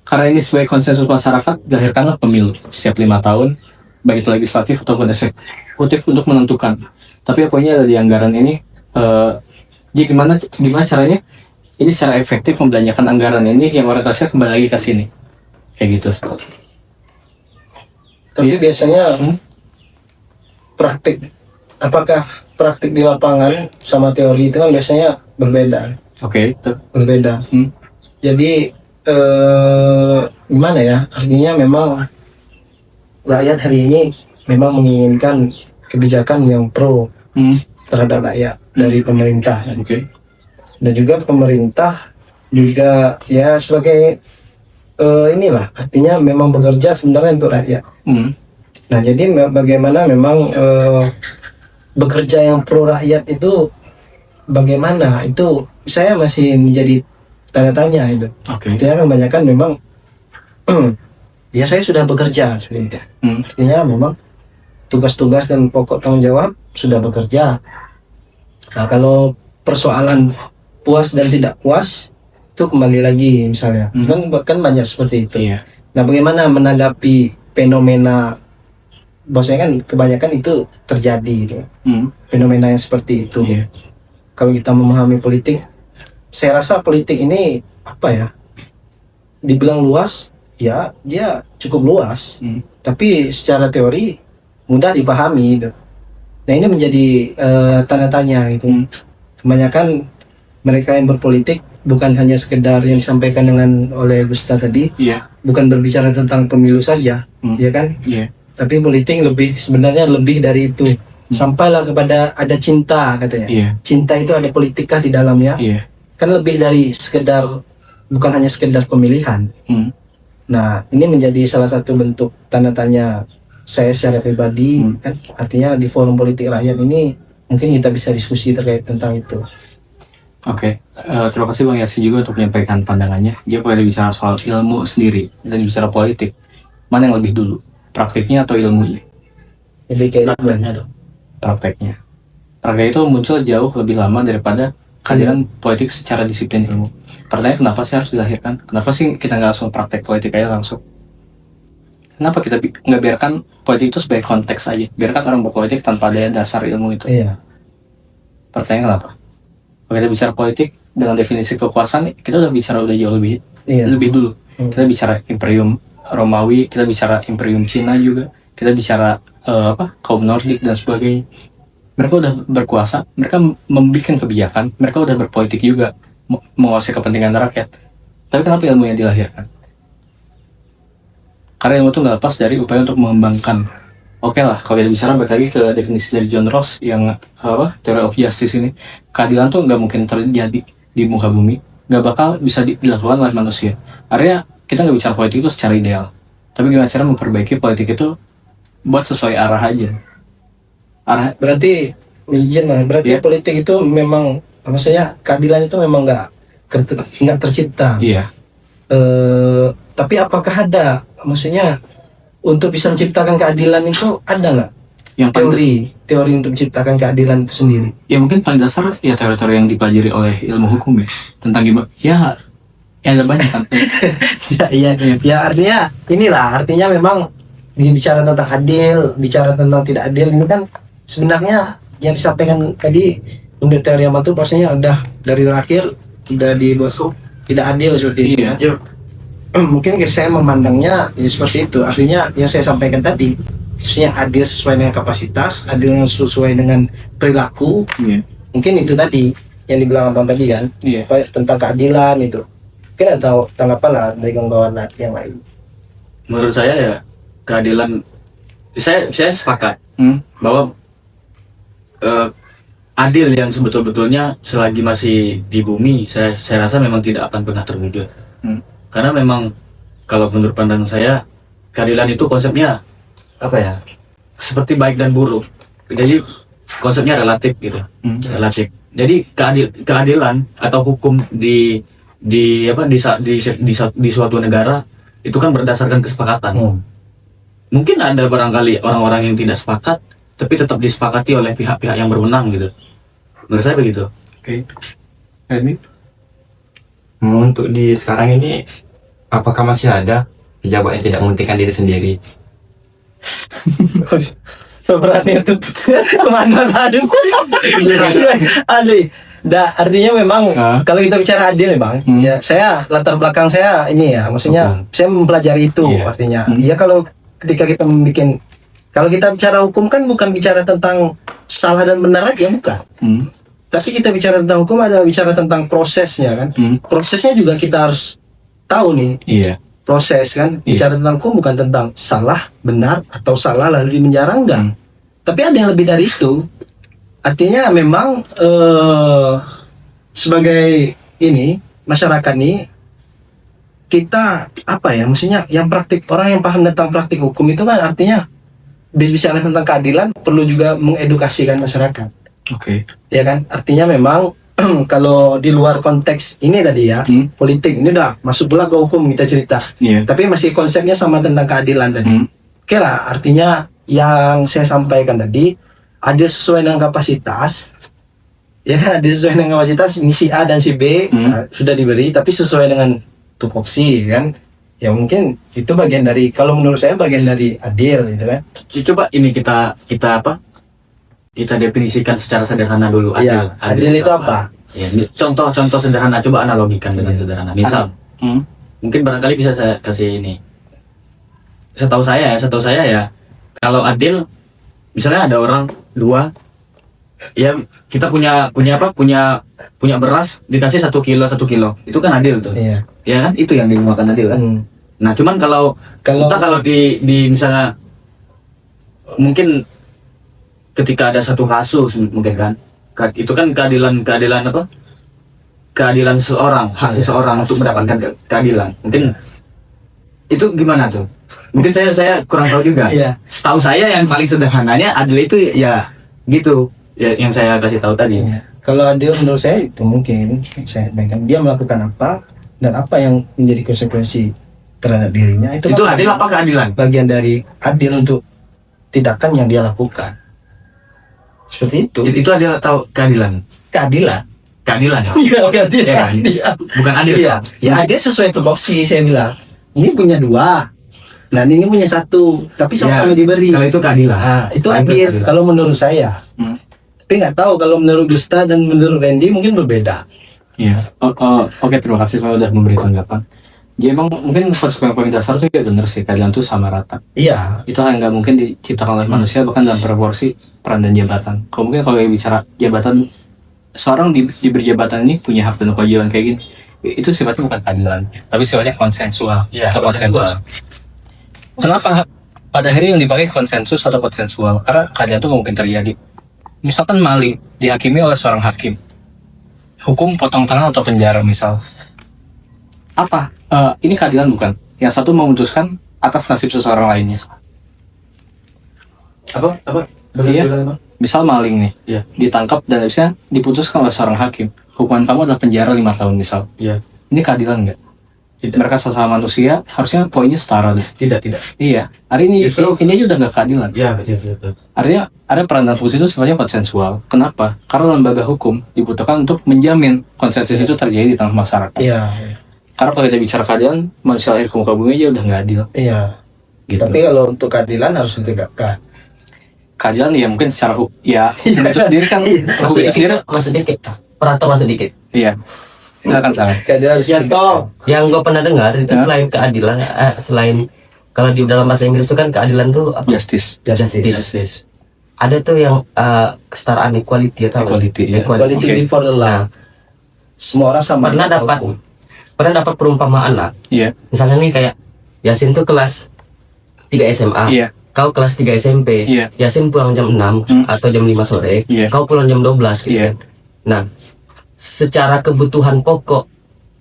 karena ini sebagai konsensus masyarakat, dilahirkanlah pemilu setiap 5 tahun, baik itu legislatif ataupun eksekutif untuk menentukan. Tapi pokoknya ada di anggaran ini, ya gimana caranya ini secara efektif membelanjakan anggaran ini yang orientasinya kembali lagi ke sini, kayak gitu. Tapi biasanya apakah praktik di lapangan sama teori itu kan biasanya berbeda. Oke, itu. Berbeda. Hmm. Jadi gimana ya? Artinya memang rakyat hari ini memang menginginkan kebijakan yang pro Hmm. terhadap rakyat dari pemerintah. Oke. Dan juga pemerintah juga ya sebagai inilah artinya memang bekerja sebenarnya untuk rakyat. Hmm. Nah jadi bagaimana memang bekerja yang pro rakyat itu bagaimana itu saya masih menjadi tanda tanya itu. Oke. Artinya kan kebanyakan memang ya saya sudah bekerja sebenarnya. Hmm. Artinya memang tugas-tugas dan pokok tanggung jawab sudah bekerja. Nah kalau persoalan puas dan tidak puas itu kembali lagi misalnya kan banyak seperti itu. Iya. Nah bagaimana menanggapi fenomena bahwasanya kan kebanyakan itu terjadi gitu. Hmm. Fenomena yang seperti itu. Iya. Kalau kita memahami politik, saya rasa politik ini apa ya? Dibilang luas, ya dia cukup luas. Hmm. Tapi secara teori mudah dipahami gitu. Nah ini menjadi tanda tanya gitu. Kebanyakan mereka yang berpolitik bukan hanya sekedar yang disampaikan oleh Gusta tadi, Iya. bukan berbicara tentang pemilu saja, ya kan? Iya. Tapi politik sebenarnya lebih dari itu. Sampailah kepada ada cinta katanya. Iya. Cinta itu ada politika di dalamnya. Iya. Kan lebih dari sekedar bukan hanya sekedar pemilihan. Hmm. Nah, ini menjadi salah satu bentuk tanda tanya saya secara pribadi kan. Artinya di forum politik rakyat ini mungkin kita bisa diskusi terkait tentang itu. Oke, terima kasih Bang Yasin juga untuk menyampaikan pandangannya. Dia pada bicara soal ilmu sendiri dan bicara politik. Mana yang lebih dulu, praktiknya atau ilmunya? Jadi kayak Prakteknya dong. Prakteknya. Praktek itu muncul jauh lebih lama daripada kehadiran politik secara disiplin ilmu. Pertanyaan kenapa sih harus dilahirkan? Kenapa sih kita nggak langsung praktek politik aja langsung? Kenapa kita nggak biarkan politik itu sebagai konteks aja? Biarkan orang berpolitik tanpa ada dasar ilmu itu. iya. Pertanyaan kenapa? Kalau kita bicara politik dengan definisi kekuasaan, kita udah bicara jauh Iya. lebih dulu. Kita bicara Imperium Romawi, kita bicara Imperium Cina juga, kita bicara kaum Nordik dan sebagainya. Mereka udah berkuasa, mereka membuat kebijakan, mereka udah berpolitik juga, menguasai kepentingan rakyat. Tapi kenapa ilmu yang dilahirkan? Karena ilmu itu nggak lepas dari upaya untuk mengembangkan. Oke lah, kalau kita bicara balik lagi ke definisi dari John Rawls yang theory of justice ini, keadilan tuh nggak mungkin terjadi di muka bumi, nggak bakal bisa dilakukan oleh manusia. Artinya kita nggak bicara politik itu secara ideal, tapi gimana cara memperbaiki politik itu buat sesuai arah aja. Berarti izin Mas, berarti Iya. politik itu memang maksudnya keadilan itu memang nggak tercipta. Iya. Tapi apakah ada maksudnya untuk bisa menciptakan keadilan itu ada nggak Yang paling teori untuk menciptakan keadilan itu sendiri? ya mungkin paling dasar ya teori-teori yang dipelajari oleh ilmu hukum ya, tentang gimana ya ada banyak kan. ya artinya inilah artinya memang bicara tentang adil, bicara tentang tidak adil ini kan sebenarnya yang disampaikan tadi untuk teori Ahmad itu pastinya udah dari akhir udah dibuat tidak adil seperti itu. Iya. Mungkin saya memandangnya ya seperti itu. Artinya yang saya sampaikan tadi, maksudnya adil sesuai dengan kapasitas, adil yang sesuai dengan perilaku. Iya. Mungkin itu tadi yang dibilang abang tadi kan, Iya. tentang keadilan itu. Mungkin ada tanggapan lah dari kawan-kawan yang lain. Menurut saya ya keadilan, saya sepakat bahwa adil yang sebetul-betulnya selagi masih di bumi, saya rasa memang tidak akan pernah terwujud. Karena memang kalau menurut pandangan saya, keadilan itu konsepnya apa ya? Seperti baik dan buruk. Jadi konsepnya relatif gitu. Relatif. Jadi keadilan atau hukum di suatu negara itu kan berdasarkan kesepakatan. Mungkin ada barangkali orang-orang yang tidak sepakat, tapi tetap disepakati oleh pihak-pihak yang berwenang gitu. Menurut saya begitu. Oke. Ini Untuk di sekarang ini, apakah masih ada pejabat yang tidak mementingkan diri sendiri? Berani untuk kemana tadi? Asli. Artinya memang kalau kita bicara adil ya bang, ya saya latar belakang saya ini ya, maksudnya saya mempelajari itu. Iya. Artinya, ya kalau ketika kita kalau kita bicara hukum kan bukan bicara tentang salah dan benar aja bukan, Tapi kita bicara tentang hukum adalah bicara tentang prosesnya kan. Prosesnya juga kita harus tahu nih. Iya. Proses kan. Bicara tentang hukum bukan tentang salah, benar atau salah lalu di penjara enggak. Tapi ada yang lebih dari itu. Artinya memang sebagai ini masyarakat nih kita apa ya, maksudnya yang praktik, orang yang paham tentang praktik hukum itu kan artinya bicara tentang keadilan perlu juga mengedukasikan masyarakat. Oke. Ya kan, artinya memang kalau di luar konteks ini tadi ya, politik ini udah masuk pula ke hukum kita cerita. Iya. Tapi masih konsepnya sama tentang keadilan tadi. Oke lah, artinya yang saya sampaikan tadi ada sesuai dengan kapasitas. Ya kan, ada sesuai dengan kapasitas, ini si A dan si B sudah diberi, tapi sesuai dengan tupoksi kan. Ya mungkin itu bagian dari, kalau menurut saya bagian dari adil gitu kan. Coba ini kita apa? Kita definisikan secara sederhana dulu. Iya, adil itu apa? Ya, contoh sederhana, coba analogikan dengan sederhana. Misal, mungkin barangkali bisa saya kasih ini. Setahu saya ya, kalau adil, misalnya ada orang dua, ya kita punya beras dikasih 1 kilo, itu kan adil tuh. Iya. Ya kan, itu yang dinamakan adil kan. Nah, cuman kalau di misalnya mungkin ketika ada satu kasus mungkin kan, itu kan keadilan apa? Keadilan seorang, hak seseorang untuk mendapatkan keadilan. Mungkin itu gimana tuh? Mungkin saya kurang tahu juga. Iya. Setahu saya yang paling sederhananya adil itu ya gitu. Ya, yang saya kasih tahu tadi. Iya. Kalau adil menurut saya itu mungkin saya bayangkan dia melakukan apa dan apa yang menjadi konsekuensi terhadap dirinya itu Itu adil apa keadilan? bagian dari adil untuk tindakan yang dia lakukan. Seperti itu. Itu adil atau keadilan? Keadilan. Keadilan. Iya, keadilan. Ya, kan? Bukan adil. Iya. Ya adil sesuai tupoksi saya bilang. Ini punya 2. Nah, ini punya 1, tapi sama-sama diberi. Kalau itu keadilan. Nah, itu adil kalau menurut saya. Tapi nggak tahu kalau menurut Gusta dan menurut Randy mungkin berbeda. Iya. Oke, terima kasih kalau udah memberi tanggapan. Jadi emang mungkin konsekuensi poin dasar itu benar sih, keadilan itu sama rata. Iya. Itu hal yang nggak mungkin diciptakan oleh manusia, bahkan dalam proporsi peran dan jabatan. Kalau bicara jabatan, seorang diberi jabatan ini punya hak dan kewajiban kayak gini, itu sifatnya bukan keadilan, tapi sifatnya konsensual. Iya, atau konsensus. Kenapa pada akhirnya yang dipakai konsensus atau konsensual? Karena keadilan itu nggak mungkin terjadi. Misalkan maling dihakimi oleh seorang hakim, hukum potong tangan atau penjara misal, apa? Ini keadilan bukan? Yang satu memutuskan atas nasib seseorang lainnya. Apa? Iya. Misal maling nih, Iya. ditangkap dan habisnya diputuskan oleh seorang hakim, hukuman kamu adalah penjara 5 tahun misal. Iya. Ini keadilan nggak? Tidak. Mereka sesama manusia, harusnya poinnya setara deh. Tidak. Iya. Hari ini Justru- ini aja udah nggak keadilan. Iya, betul. Artinya ada peran dan fungsi itu sifatnya konsensual. Kenapa? Karena lembaga hukum dibutuhkan untuk menjamin konsensus itu terjadi di tengah masyarakat. Iya. Karena kalau kita bicara keadilan, manusia lahir ke muka bumi aja udah nggak adil. Iya. Gitu. Tapi kalau untuk keadilan harus ditegakkan. Keadilan ya mungkin secara ya hukum itu sendiri kan hukum itu sendiri. Mas sedikit, perantau mas sedikit. Iya. Silakan Saleh. Keadilan harus Ya ditegakkan. toh, yang gue pernah dengar itu Ya. selain keadilan, selain kalau di dalam bahasa Inggris itu kan keadilan tuh apa? Justice. Justice. Ada tuh yang kesetaraan equality atau apa? Equality, ya. Equality Oke. before the law. Semua orang sama. Pernah di dapat hukum. perumpamaan lah. Iya. Misalnya nih kayak Yasin tuh kelas 3 SMA. Iya. Kau kelas 3 SMP. Iya. Yasin pulang jam 6 atau jam 5 sore. Iya. Kau pulang jam 12 gitu Iya. kan. Nah, secara kebutuhan pokok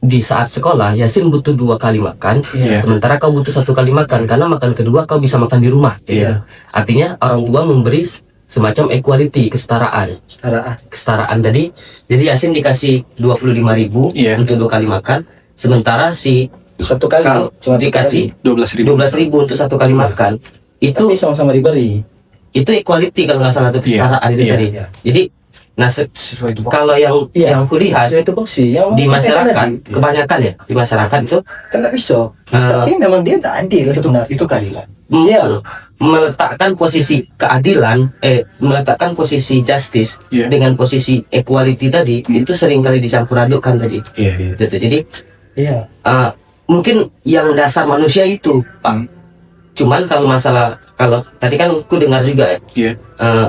di saat sekolah, Yasin butuh 2 kali makan, Iya. sementara kau butuh 1 kali makan karena makan kedua kau bisa makan di rumah. Iya. Artinya orang tua memberi semacam equality, kesetaraan. Setara. Kesetaraan tadi, jadi Yasin dikasih 25.000 Iya. untuk 2 kali makan, sementara si Satu kali. kau Cuma satu dikasih 12.000. 12.000 untuk 1 kali makan. kali. Itu Tapi sama-sama diberi. equality kalau nggak salah itu kesetaraan itu Iya. tadi. Iya. Jadi, nah Sesuai itu. kalau yang kulihat Sesuai tupoksi yang di masyarakat tadi. kebanyakan ya di masyarakat itu Kan nggak bisa. Eh, Tapi memang dia tak adil sebenarnya. Itu keadilan. Iya. meletakkan posisi keadilan meletakkan posisi justice Iya. dengan posisi equality tadi itu seringkali dicampur adukkan tadi. Iya. Gitu. Jadi Iya. mungkin yang dasar manusia itu Pak. Cuman kalau tadi kan aku dengar juga ya Iya.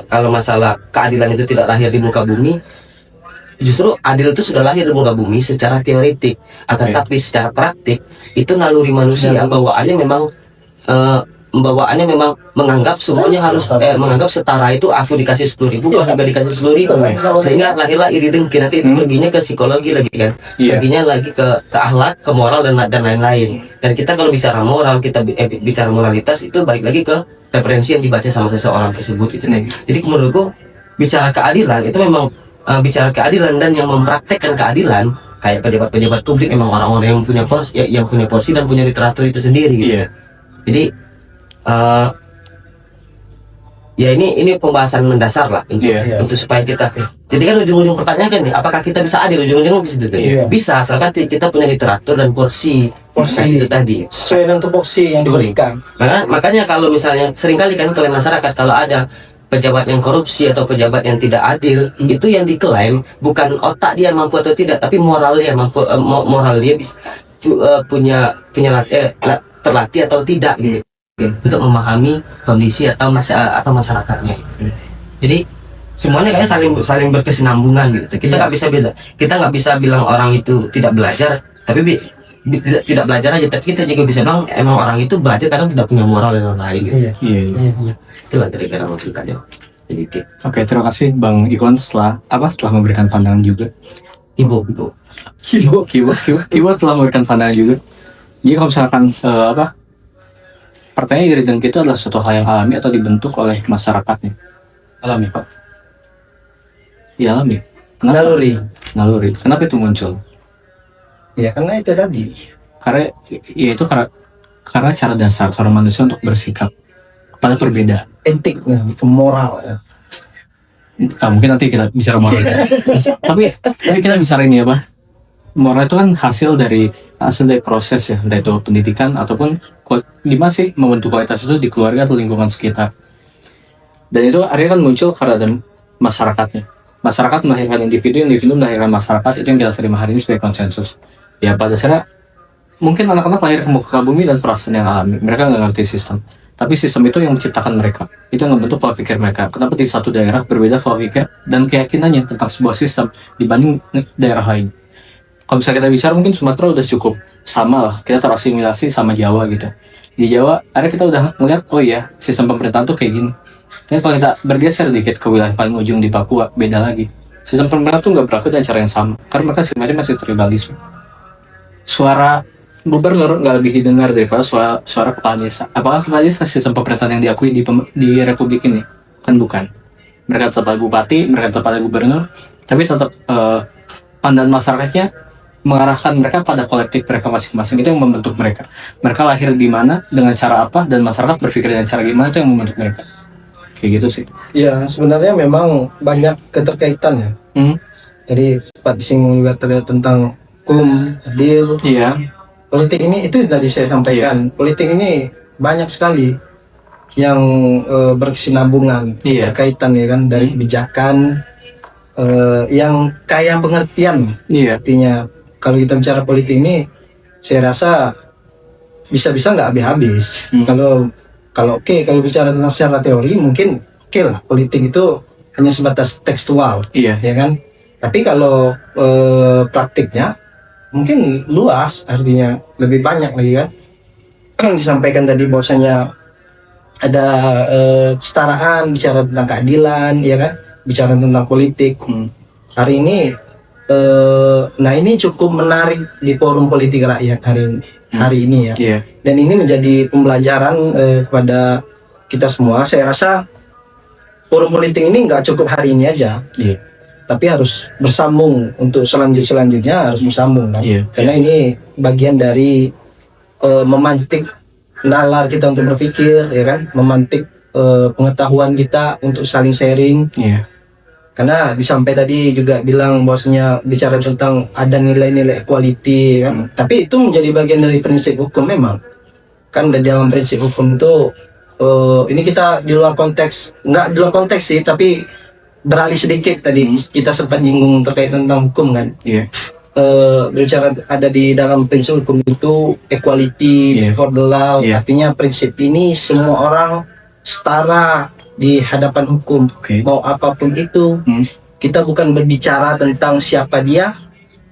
kalau masalah keadilan itu tidak lahir di muka bumi, justru adil itu sudah lahir di muka bumi secara teoretik, akan tapi secara praktik itu naluri manusia bawaannya memang menganggap semuanya harus menganggap setara itu aku dikasih 10.000 kok juga dikasih 10.000, sehingga lahirlah iri dengki. Nanti itu perginya ke psikologi lagi kan, perginya lagi ke akhlak, ke moral dan lain-lain. Dan kita kalau bicara moral, kita bicara moralitas itu balik lagi ke referensi yang dibaca sama seseorang tersebut gitu. Jadi menurutku bicara keadilan itu memang bicara keadilan dan yang mempraktekkan keadilan kayak pejabat-pejabat publik memang orang-orang yang punya porsi dan punya literatur itu sendiri gitu. Jadi ya ini pembahasan mendasar lah untuk supaya kita. Jadi kan ujung-ujung pertanyaan kan nih, apakah kita bisa adil? Ujung-ujungnya ke situ. Bisa, asalkan kita punya literatur dan porsi itu tadi. Sesuai dengan tupoksi yang diberikan. Makanya kalau misalnya seringkali kan klaim masyarakat kalau ada pejabat yang korupsi atau pejabat yang tidak adil, itu yang diklaim bukan otak dia mampu atau tidak, tapi moral dia mampu, moral dia bisa punya terlatih atau tidak gitu. Untuk memahami kondisi atau masyarakatnya. Jadi semuanya kayaknya saling berkesinambungan gitu. Kita nggak bisa bilang orang itu tidak belajar, tapi tidak belajar aja. Tapi kita juga bisa bilang emang orang itu belajar kadang tidak punya moral yang lain. Gitu. Itulah kira-kira maksudnya. Jadi Oke, terima kasih Bang Ikhwan telah memberikan pandangan juga. Ibu Kibo telah memberikan pandangan juga. Jadi kalau misalkan pertanyaan iri dengki itu adalah suatu hal yang alami atau dibentuk oleh masyarakatnya? Alami, Pak. Ya, alami. Kenapa? Naluri. Kenapa itu muncul? Ya karena itu tadi. Karena cara dasar seorang manusia untuk bersikap pada berbeda. Etiknya, itu moral ya. Mungkin nanti kita bicara moral. tapi kita bicara ini ya, Pak. Moral itu kan hasil dari proses ya, entah itu pendidikan ataupun gimana sih membentuk kualitas itu di keluarga atau lingkungan sekitar. Dan itu akhirnya kan muncul karena ada masyarakatnya. Masyarakat melahirkan individu melahirkan masyarakat, itu yang kita terima hari ini sebagai konsensus. Ya pada dasarnya mungkin anak-anak lahir ke muka bumi dan perasaan yang alami, mereka nggak ngerti sistem. Tapi sistem itu yang menciptakan mereka, itu yang membentuk pola pikir mereka. Kenapa di satu daerah berbeda pola pikir dan keyakinannya tentang sebuah sistem dibanding daerah lain. Kalau misalnya kita bicara mungkin Sumatera udah cukup sama lah, kita terasimilasi sama Jawa gitu. Di Jawa, akhirnya kita udah melihat, oh iya, sistem pemerintahan tuh kayak gini. Tapi kalau kita bergeser sedikit ke wilayah paling ujung di Papua, beda lagi. Sistem pemerintahan tuh nggak berlaku dengan cara yang sama, karena mereka sebenarnya masih tribalisme. Suara gubernur nggak lebih didengar daripada suara kepala desa. Apakah kepala desa sistem pemerintahan yang diakui di Republik ini? Kan bukan. Mereka tetap ada bupati, mereka tetap ada gubernur, tapi tetap pandangan masyarakatnya mengarahkan mereka pada kolektif mereka masing-masing, itu yang membentuk mereka. Mereka lahir di mana, dengan cara apa, dan masyarakat berpikir dengan cara gimana, itu yang membentuk mereka. Kayak gitu sih. Ya sebenarnya memang banyak keterkaitannya. Jadi sempat disinggung juga terlihat tentang hukum, adil. Iya. Politik ini itu tadi saya sampaikan. Politik ini banyak sekali yang berkesinambungan, berkaitan ya kan, dari kebijakan yang kaya pengertian. Artinya kalau kita bicara politik ini, saya rasa bisa-bisa nggak habis-habis. Kalau kalau bicara tentang secara teori mungkin lah, politik itu hanya sebatas tekstual, ya kan. Tapi kalau praktiknya mungkin luas, artinya lebih banyak lagi kan. Disampaikan tadi bahwasanya ada kesetaraan, bicara tentang keadilan, ya kan, bicara tentang politik. Hari ini nah ini cukup menarik di forum politik rakyat hari ini ya. Dan ini menjadi pembelajaran kepada kita semua. Saya rasa forum politik ini nggak cukup hari ini aja, tapi harus bersambung untuk selanjutnya harus bersambung kan? Karena ini bagian dari memantik nalar kita untuk berpikir, ya kan, memantik pengetahuan kita untuk saling sharing. Karena disampaikan tadi juga bilang bahwasanya bicara tentang ada nilai-nilai equality kan? Tapi itu menjadi bagian dari prinsip hukum memang. Kan di dalam prinsip hukum itu ini kita di luar konteks, nggak di luar konteks sih, tapi beralih sedikit tadi kita sempat nyinggung terkait tentang hukum kan. Berbicara ada di dalam prinsip hukum itu equality for the law, artinya prinsip ini semua orang setara di hadapan hukum. Mau apapun itu, kita bukan berbicara tentang siapa dia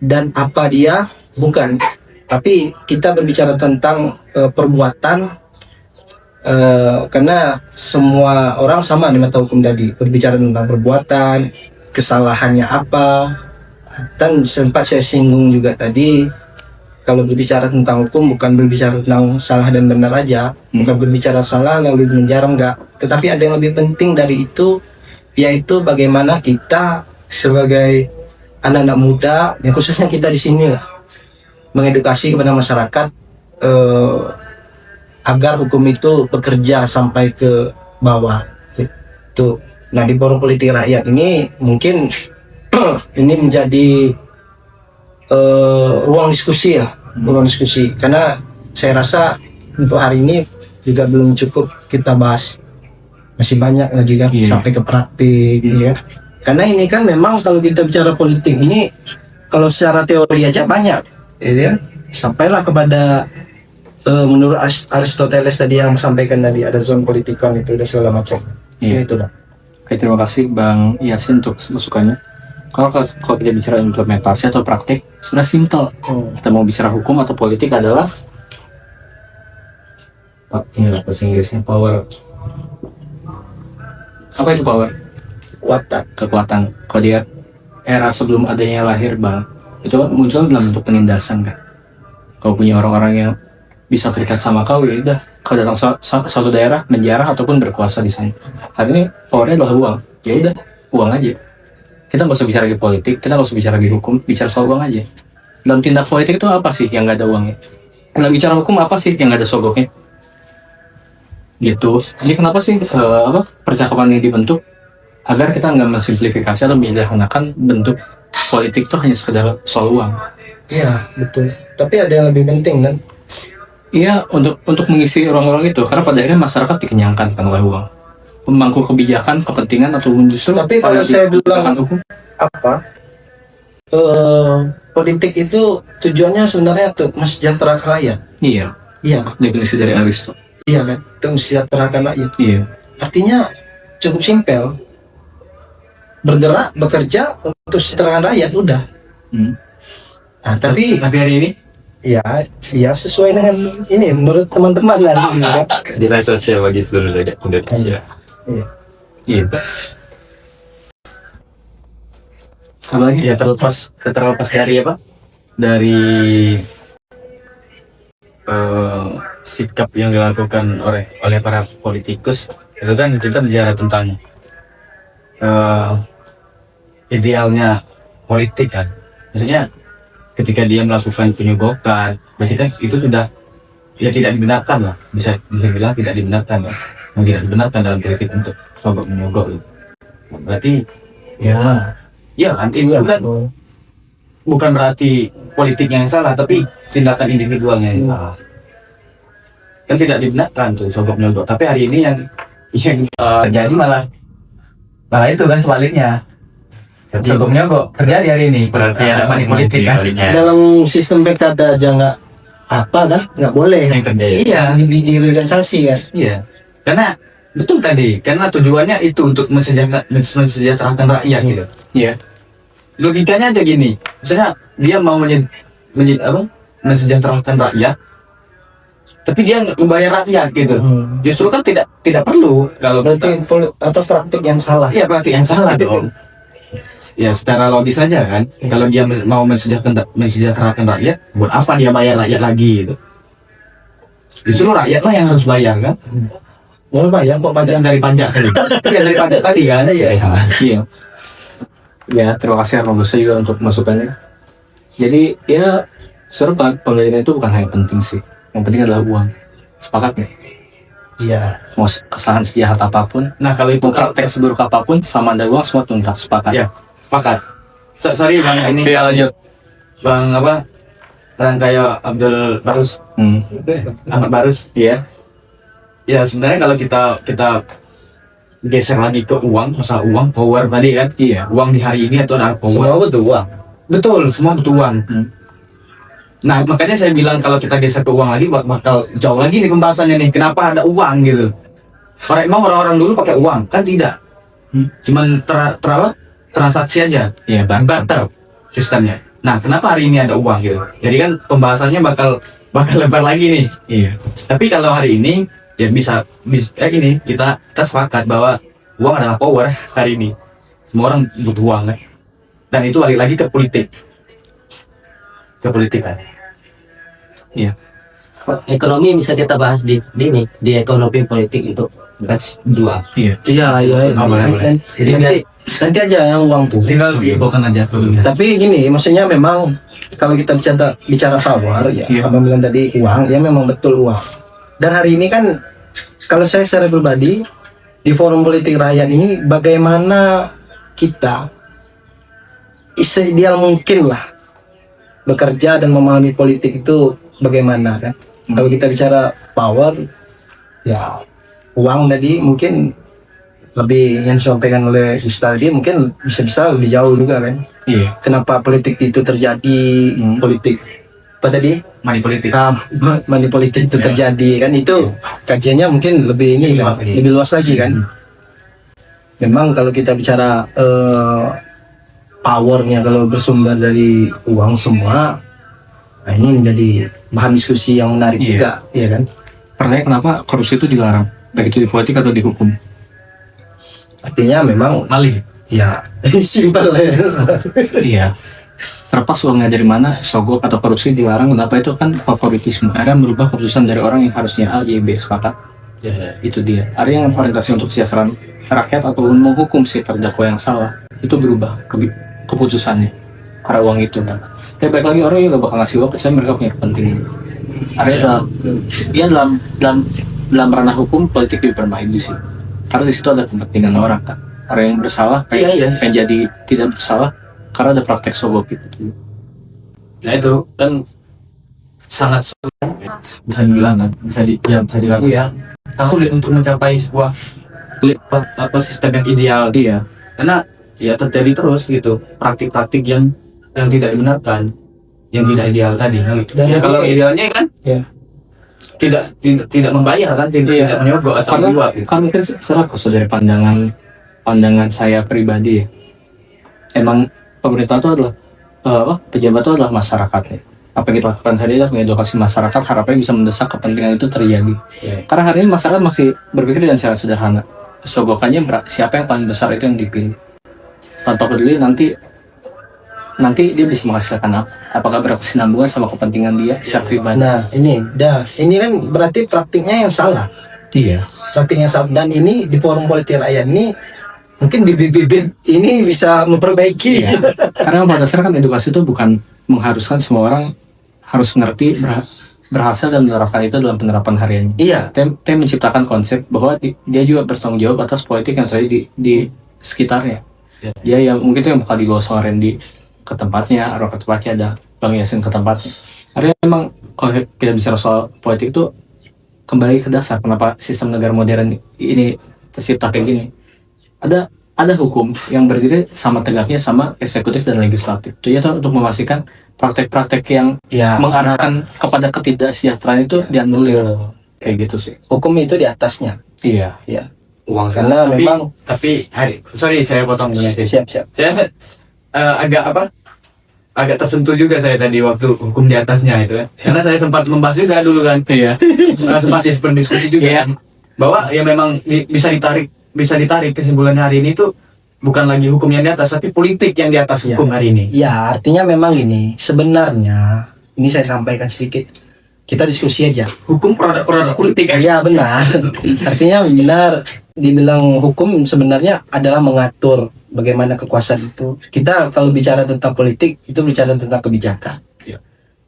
dan apa dia, bukan. Tapi kita berbicara tentang perbuatan, karena semua orang sama di mata hukum tadi, berbicara tentang perbuatan, kesalahannya apa. Dan sempat saya singgung juga tadi, kalau berbicara tentang hukum bukan berbicara tentang salah dan benar aja, bukan berbicara salah lalu di penjara, enggak. Tetapi ada yang lebih penting dari itu, yaitu bagaimana kita sebagai anak-anak muda, ya khususnya kita di sini lah, mengedukasi kepada masyarakat agar hukum itu bekerja sampai ke bawah. Itu. Nah, di forum politik rakyat ini mungkin ini menjadi ruang diskusi lah, ruang diskusi. Karena saya rasa untuk hari ini juga belum cukup kita bahas, masih banyak lagi kan sampai ke praktik, ya. Karena ini kan memang kalau kita bicara politik ini, kalau secara teori aja banyak, ya. Sampailah kepada menurut Aristoteles tadi yang sampaikan tadi, ada zon politikon itu dan segala macam. Itu lah. Oke, terima kasih Bang Yasin untuk masukannya. Kalau kita bicara implementasi atau praktik, sudah simple. Kita mau bicara hukum atau politik adalah ini bahasa Inggrisnya power. Apa itu power? Kekuatan. Kalau dia era sebelum adanya lahir Bang, itu muncul dalam bentuk penindasan kan. Kalau punya orang-orang yang bisa terikat sama kau, ya udah kau datang suatu daerah menjarah ataupun berkuasa di sana. Hari ini powernya adalah uang. Ya udah, uang aja. Kita nggak usah bicara di politik, kita nggak usah bicara di hukum, bicara soal uang aja. Dalam tindak politik itu apa sih yang nggak ada uangnya? Dalam bicara hukum apa sih yang nggak ada sogoknya? Gitu. Jadi kenapa sih percakapan ini dibentuk? Agar kita nggak mensimplifikasi atau menyederhanakan bentuk politik itu hanya sekedar soal uang. Iya, betul. Tapi ada yang lebih penting kan? Iya, untuk mengisi ruang-ruang itu, karena pada akhirnya masyarakat dikenyangkan kan oleh uang. Pemangku kebijakan, kepentingan, atau justru tapi kalau saya bilang apa, politik itu tujuannya sebenarnya untuk mensejahterakan rakyat. Iya, definisi dari Aristo. Iya kan, untuk mensejahterakan rakyat. Iya. Artinya cukup simpel, bergerak, bekerja untuk kesejahteraan rakyat, udah. Nah, tapi hari ini ya sesuai dengan ini menurut teman-teman lah. Keadilan sosial bagi seluruh rakyat Indonesia. Iya. Apa lagi? ya terlepas dari apa, dari sikap yang dilakukan oleh para politikus, itu kan kita bicara tentang idealnya politik kan. Maksudnya ketika dia melakukan penyogokan, berarti kan itu sudah ya tidak dibenarkan lah, bisa dibilang tidak dibenarkan lah, yang tidak dibenarkan dalam politik untuk sogok menyogok gitu. Berarti ya kan itu kan bukan berarti politiknya yang salah, tapi tindakan individualnya yang salah, kan tidak dibenarkan tuh sogok menyogok. Tapi hari ini yang terjadi malah itu kan sebaliknya, sogok menyogok terjadi hari ini. Berarti ada money politik kan. Dalam sistem PKD aja nggak boleh. Yang terjadi. Iya, diberikan sanksi kan. Iya, karena betul tadi, karena tujuannya itu untuk mensejahterakan rakyat gitu. Iya. Logikanya aja gini, misalnya dia mau mensejahterakan rakyat, tapi dia nggak membayar rakyat gitu. Justru kan tidak perlu kalau Berarti praktik yang salah. iya praktik yang salah dong. Ya secara logis saja kan, kalau dia mau mensejahterakan rakyat, buat apa dia bayar rakyat lagi gitu? Justru rakyatlah yang harus bayar kan? Mau bayar kok pajak Dari pajak tadi. Iya dari pajak tadi kan? Iya. Ya, terima kasih Arnold juga untuk masukannya. Jadi ya sebenarnya pengadilan itu bukan hal yang penting sih. Yang penting adalah uang. Sepakat nggak? Iya. Mau kesalahan sejahat apapun, Nah kalau itu mau praktek seburuk apapun, sama ada uang semua tuntas. Sepakat. ya sepakat. Sorry bang ini. Iya lanjut. Bang kayak Abdul Barus, Ahmad Barus. Iya. Ya sebenarnya kalau kita geser lagi ke uang, masalah uang, power tadi kan. Iya. Uang di hari ini atau ada power. Semua butuh uang. Betul, semua butuh uang. Nah makanya saya bilang kalau kita geser ke uang lagi bakal jauh lagi nih pembahasannya nih. Kenapa ada uang gitu? Emang orang-orang dulu pakai uang kan tidak? Cuman transaksi aja, Iya, barter sistemnya. Nah, kenapa hari ini ada uang gitu? Jadi kan pembahasannya bakal lebar lagi nih. Iya. Tapi kalau hari ini ya bisa gini, kita sepakat bahwa uang adalah power hari ini. Semua orang butuh uang kan. Dan itu balik lagi ke politik. Ke politikan. Iya. Ekonomi bisa kita bahas di ekonomi politik untuk batch 2. Iya. Iya, iya. Oh, boleh. Nanti aja yang uang tuh. Tinggal diinfokan aja. Tapi gini, maksudnya memang kalau kita bicara power ya, Iya. abang bilang tadi uang, ya memang betul uang. Dan hari ini kan, kalau saya secara pribadi di forum politik rakyat ini, bagaimana kita seideal mungkin lah bekerja dan memahami politik itu bagaimana kan? Kalau kita bicara power, ya uang tadi mungkin lebih yang disampaikan oleh Ustaz tadi mungkin bisa lebih jauh juga kan? Iya. Kenapa politik itu terjadi? Politik apa tadi? Money politik. Money politik itu Ya. terjadi kan? Itu kajiannya mungkin lebih ini kan? Lebih luas lagi kan? Memang kalau kita bicara powernya kalau bersumber dari uang semua, nah ini menjadi bahan diskusi yang menarik Iya. juga, ya kan? Pertanyaan kenapa korupsi itu dilarang? Baik itu di politik atau di hukum? Artinya memang Malih. ya simpel ya. Iya. Terlepas uangnya dari mana, sogok atau korupsi dilarang, kenapa itu kan favoritisme. Ada merubah keputusan dari orang yang harusnya A, Y, B, sepakat. Ya, itu dia. Ada yang orientasi untuk kesejahteraan rakyat atau menghukum si terdakwa yang salah. Itu berubah keputusannya. Karena uang itu kan. Tapi baik lagi orang juga bakal ngasih uang, kecuali mereka punya kepentingan. Dalam ranah hukum, politik dipermain di sini. Karena di situ ada kepentingan orang kan. Ada yang bersalah, pengen jadi tidak bersalah, karena ada praktek sogok gitu. Nah itu kan sangat sulit, bisa dibilang kan, bisa dilakukan. Iya. Sulit untuk mencapai sebuah sistem yang ideal. Iya. Karena ya terjadi terus gitu praktik-praktik yang tidak dibenarkan, yang tidak ideal tadi. Nah, gitu. Dan Ya, kalau idealnya kan Ya. tidak membayar kan, tidak menyogok atau Karena menyuap. Gitu. kan mungkin salah dari pandangan saya pribadi ya. Emang pemerintah itu adalah pejabat itu adalah masyarakat ya. Apa yang kita lakukan hari ini adalah mengedukasi masyarakat, harapannya bisa mendesak kepentingan itu terjadi. Karena hari ini masyarakat masih berpikir dengan cara sederhana. Sogokannya siapa yang paling besar itu yang dipilih. Tanpa peduli nanti dia bisa menghasilkan apa? Apakah berkesinambungan sama kepentingan dia secara pribadi? Nah ini kan berarti praktiknya yang salah. Iya. Praktiknya salah. Dan ini di forum politik rakyat ini mungkin bibit-bibit ini bisa memperbaiki. Iya. Karena pada dasarnya kan edukasi itu bukan mengharuskan semua orang harus mengerti, berhasil dan menerapkan itu dalam penerapan hariannya. Iya. Tem menciptakan konsep bahwa dia juga bertanggung jawab atas politik yang terjadi di sekitarnya. Ya. Dia yang mungkin itu yang bakal dibawa sama Randy ke tempatnya, atau ke tempatnya ada Bang Yasin ke tempatnya. Artinya memang kalau kita bicara soal politik itu kembali ke dasar kenapa sistem negara modern ini tercipta kayak gini. Ada hukum yang berdiri sama tegaknya sama eksekutif dan legislatif. Itu untuk memastikan praktek-praktek yang Ya. mengarahkan kepada ketidaksejahteraan itu dianulir kayak gitu sih. Hukum itu di atasnya. Iya. Uang Karena memang Tapi sorry saya potong dulu. siap. Saya agak tersentuh juga saya tadi waktu hukum di atasnya itu ya. Karena saya sempat membahas juga dulu kan. Iya. Sempat berdiskusi juga Iya. kan. Bahwa ya memang bisa ditarik kesimpulannya hari ini tuh bukan lagi hukum yang di atas tapi politik yang di atas Iya. hukum hari ini. Ya, artinya memang gini, sebenarnya ini saya sampaikan sedikit. Kita diskusi aja. Hukum produk politik kan. Iya, benar. Artinya benar dibilang hukum sebenarnya adalah mengatur bagaimana kekuasaan itu. Kita kalau bicara tentang politik itu bicara tentang kebijakan. Iya.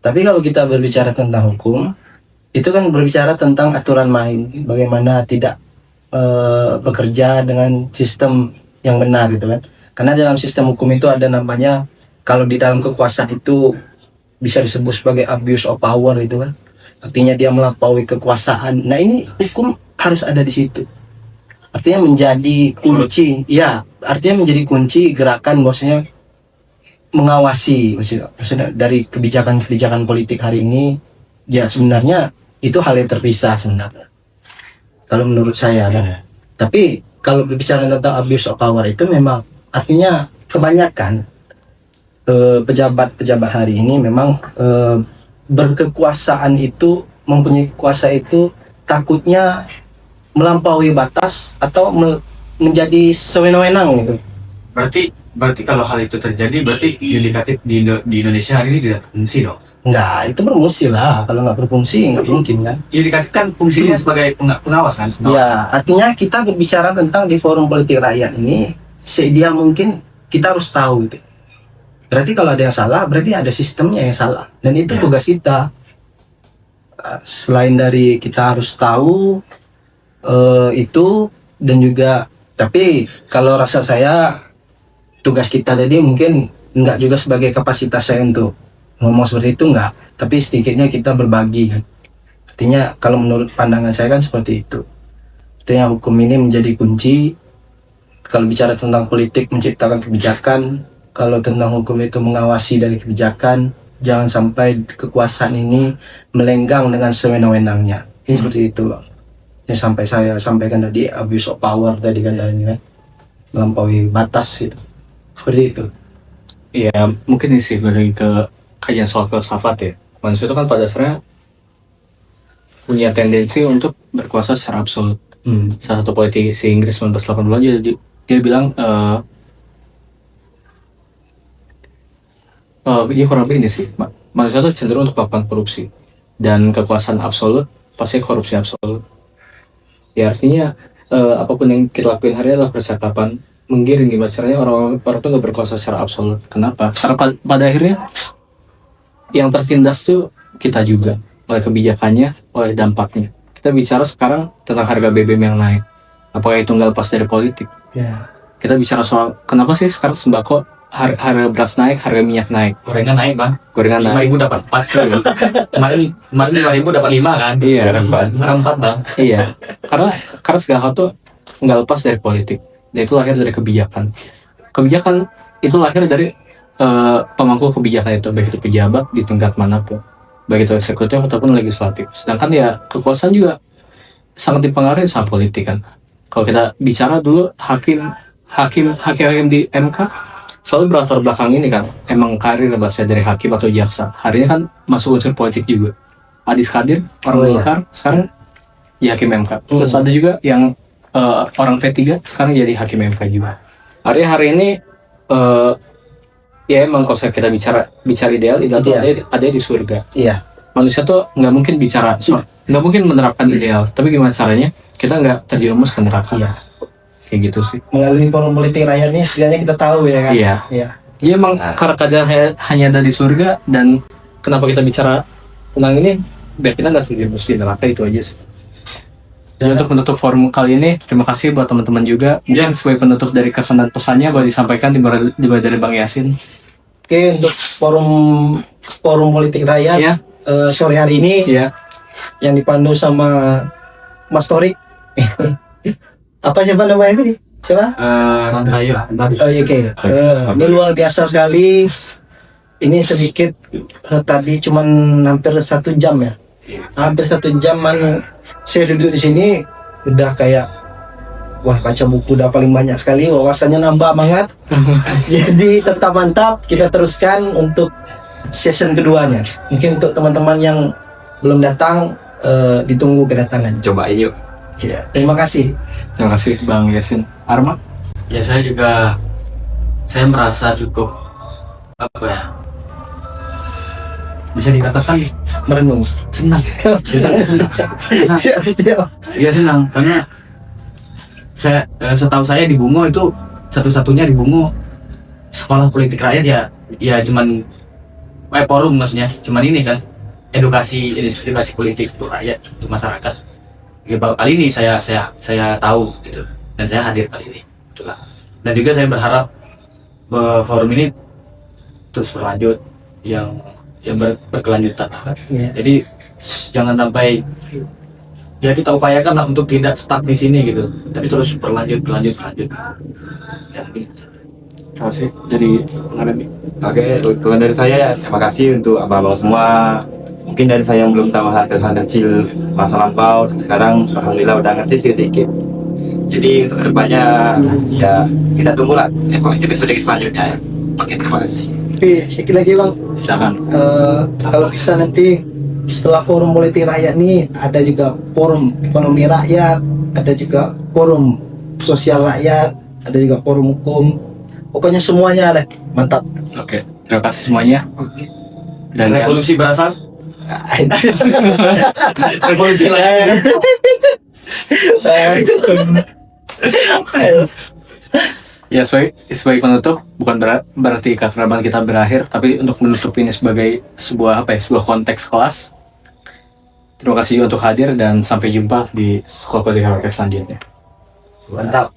Tapi kalau kita berbicara tentang hukum itu kan berbicara tentang aturan main, bagaimana tidak bekerja dengan sistem yang benar gitu kan. Karena dalam sistem hukum itu ada namanya, kalau di dalam kekuasaan itu bisa disebut sebagai abuse of power itu kan. Artinya dia melampaui kekuasaan. Nah ini hukum harus ada di situ. Artinya menjadi kunci, ya artinya menjadi kunci gerakan, maksudnya mengawasi, maksudnya dari kebijakan-kebijakan politik hari ini. Ya sebenarnya itu hal yang terpisah sebenarnya. Kalau menurut saya, kan. Tapi kalau berbicara tentang abuse of power itu memang artinya kebanyakan pejabat-pejabat hari ini memang berkekuasaan itu, mempunyai kuasa itu takutnya melampaui batas atau menjadi sewenang-wenang gitu. Berarti kalau hal itu terjadi, berarti yudikatif di Indonesia hari ini tidak berfungsi dong. Enggak, itu berfungsi lah. Kalau nggak berfungsi nggak mungkin kan. Yudikatif kan fungsinya sebagai pengawas kan. Ya, artinya kita berbicara tentang di forum politik rakyat ini seideal mungkin kita harus tahu gitu. Berarti kalau ada yang salah, berarti ada sistemnya yang salah. Dan itu tugas kita. Selain dari kita harus tahu itu, dan juga, tapi kalau rasa saya tugas kita tadi mungkin nggak juga sebagai kapasitas saya untuk ngomong seperti itu, nggak. Tapi sedikitnya kita berbagi kan. Artinya kalau menurut pandangan saya kan seperti itu. Artinya hukum ini menjadi kunci. Kalau bicara tentang politik menciptakan kebijakan, kalau tentang hukum itu mengawasi dari kebijakan, jangan sampai kekuasaan ini melenggang dengan sewenang-wenangnya. Ini seperti itu loh. Yang sampai saya sampaikan tadi, abuse of power tadi kan, melampaui batas gitu. Seperti itu. Ya mungkin ini sih balik ke kajian soal filsafat ya. Manusia itu kan pada dasarnya punya tendensi untuk berkuasa secara absolut. Salah satu politisi Inggris 1980 dia bilang dia kurang lebih ini sih, manusia itu cenderung untuk melakukan korupsi, dan kekuasaan absolut pasti korupsi absolut. Ya artinya apapun yang kita lakuin hari ini adalah percakapan menggiring gimana caranya orang itu nggak berkuasa secara absolut. Kenapa? Karena pada akhirnya yang tertindas tuh kita juga, oleh kebijakannya, oleh dampaknya. Kita bicara sekarang tentang harga BBM yang naik. Apakah itu nggak lepas dari politik? Ya. Kita bicara soal kenapa sih sekarang sembako harga beras naik, harga minyak naik. Gorengan naik bang. Gorengan naik. 5.000 dapat 4. Kemarin 5.000 dapat 5 kan. Iya. Sekarang 4 bang. Iya. Karena segala hal tuh nggak lepas dari politik. Dan itu lahir dari kebijakan. Kebijakan itu lahir dari pemangku kebijakan itu, baik itu pejabat di tingkat manapun, baik itu eksekutif ataupun legislatif. Sedangkan ya kekuasaan juga sangat dipengaruhi sama politik kan. Kalau kita bicara dulu hakim di MK selalu berlatar belakang ini kan, emang karir bahasa dari hakim atau jaksa. Harinya kan masuk unsur politik juga. Adis Kadir orang Golkar sekarang ya hakim MK. Terus ada juga yang orang P3 sekarang jadi hakim MK juga. Hari ini ya emang kalau kita bicara ideal tuh ada di surga. Iya. Manusia tuh nggak mungkin bicara nggak mungkin menerapkan ideal, tapi gimana caranya kita nggak terjerumus ke neraka. Iya. Kayak gitu sih. Melalui forum politik rakyat ini setidaknya kita tahu ya kan. Iya. Iya. Iya emang karena keadaan hanya ada di surga, dan kenapa kita bicara tentang ini biar kita nggak terjerumus di neraka, itu aja sih. Dan untuk menutup forum kali ini, terima kasih buat teman-teman juga. Mungkin sebagai penutup dari kesan dan pesannya boleh disampaikan dimulai dari Bang Yasin. Oke, untuk forum politik rakyat Ya. Sore hari ini Iya. yang dipandu sama Mas Torik. Apa siapa namanya tadi? Siapa? Rantayo. Oh iya, oke. Ini luar biasa sekali. Ini sedikit tadi cuman hampir 1 jam ya. Hampir 1 jaman saya duduk di sini udah kayak wah, baca buku udah paling banyak sekali, wawasannya nambah banget. Jadi tetap mantap, kita teruskan untuk season keduanya. Mungkin untuk teman-teman yang belum datang ditunggu kedatangan. Cobain yuk. Ya, terima kasih. Terima kasih Bang Yasin. Arma? Ya saya merasa cukup apa ya, bisa dikatakan Merenung. senang. Siap. Iya senang karena setahu saya di Bungo itu satu-satunya di Bungo sekolah politik rakyat ya cuman forum, maksudnya cuman ini kan edukasi politik untuk rakyat, untuk masyarakat. Ya, baru kali ini saya tahu gitu, dan saya hadir kali ini, itulah. Dan juga saya berharap forum ini terus berlanjut, yang berkelanjutan. Ya. Jadi jangan sampai ya kita upayakan lah untuk tidak stuck di sini gitu, tapi terus berlanjut. Ya, begitu. Terima kasih. Jadi Arabi. Oke, untuk dari saya terima kasih untuk abang-abang semua. Mungkin dari saya yang belum tahu hal kecil masa lampau, sekarang alhamdulillah udah ngerti sedikit. Jadi untuk kedepannya ya kita tunggulah episode selanjutnya ya. Oke, terima kasih. Oke, sedikit lagi bang. Silakan. Kalau bisa nanti setelah forum politik rakyat nih ada juga forum ekonomi rakyat, ada juga forum sosial rakyat, ada juga forum hukum. Pokoknya semuanya lah. Mantap. Oke, terima kasih semuanya. Dan Revolusi berasal. Revolusi lah. ya sebagai penutup, bukan berarti keakraban kita berakhir, tapi untuk menutup ini sebagai sebuah sebuah konteks kelas. Terima kasih untuk hadir dan sampai jumpa di Sekolah Politik Rakyat selanjutnya. Mantap.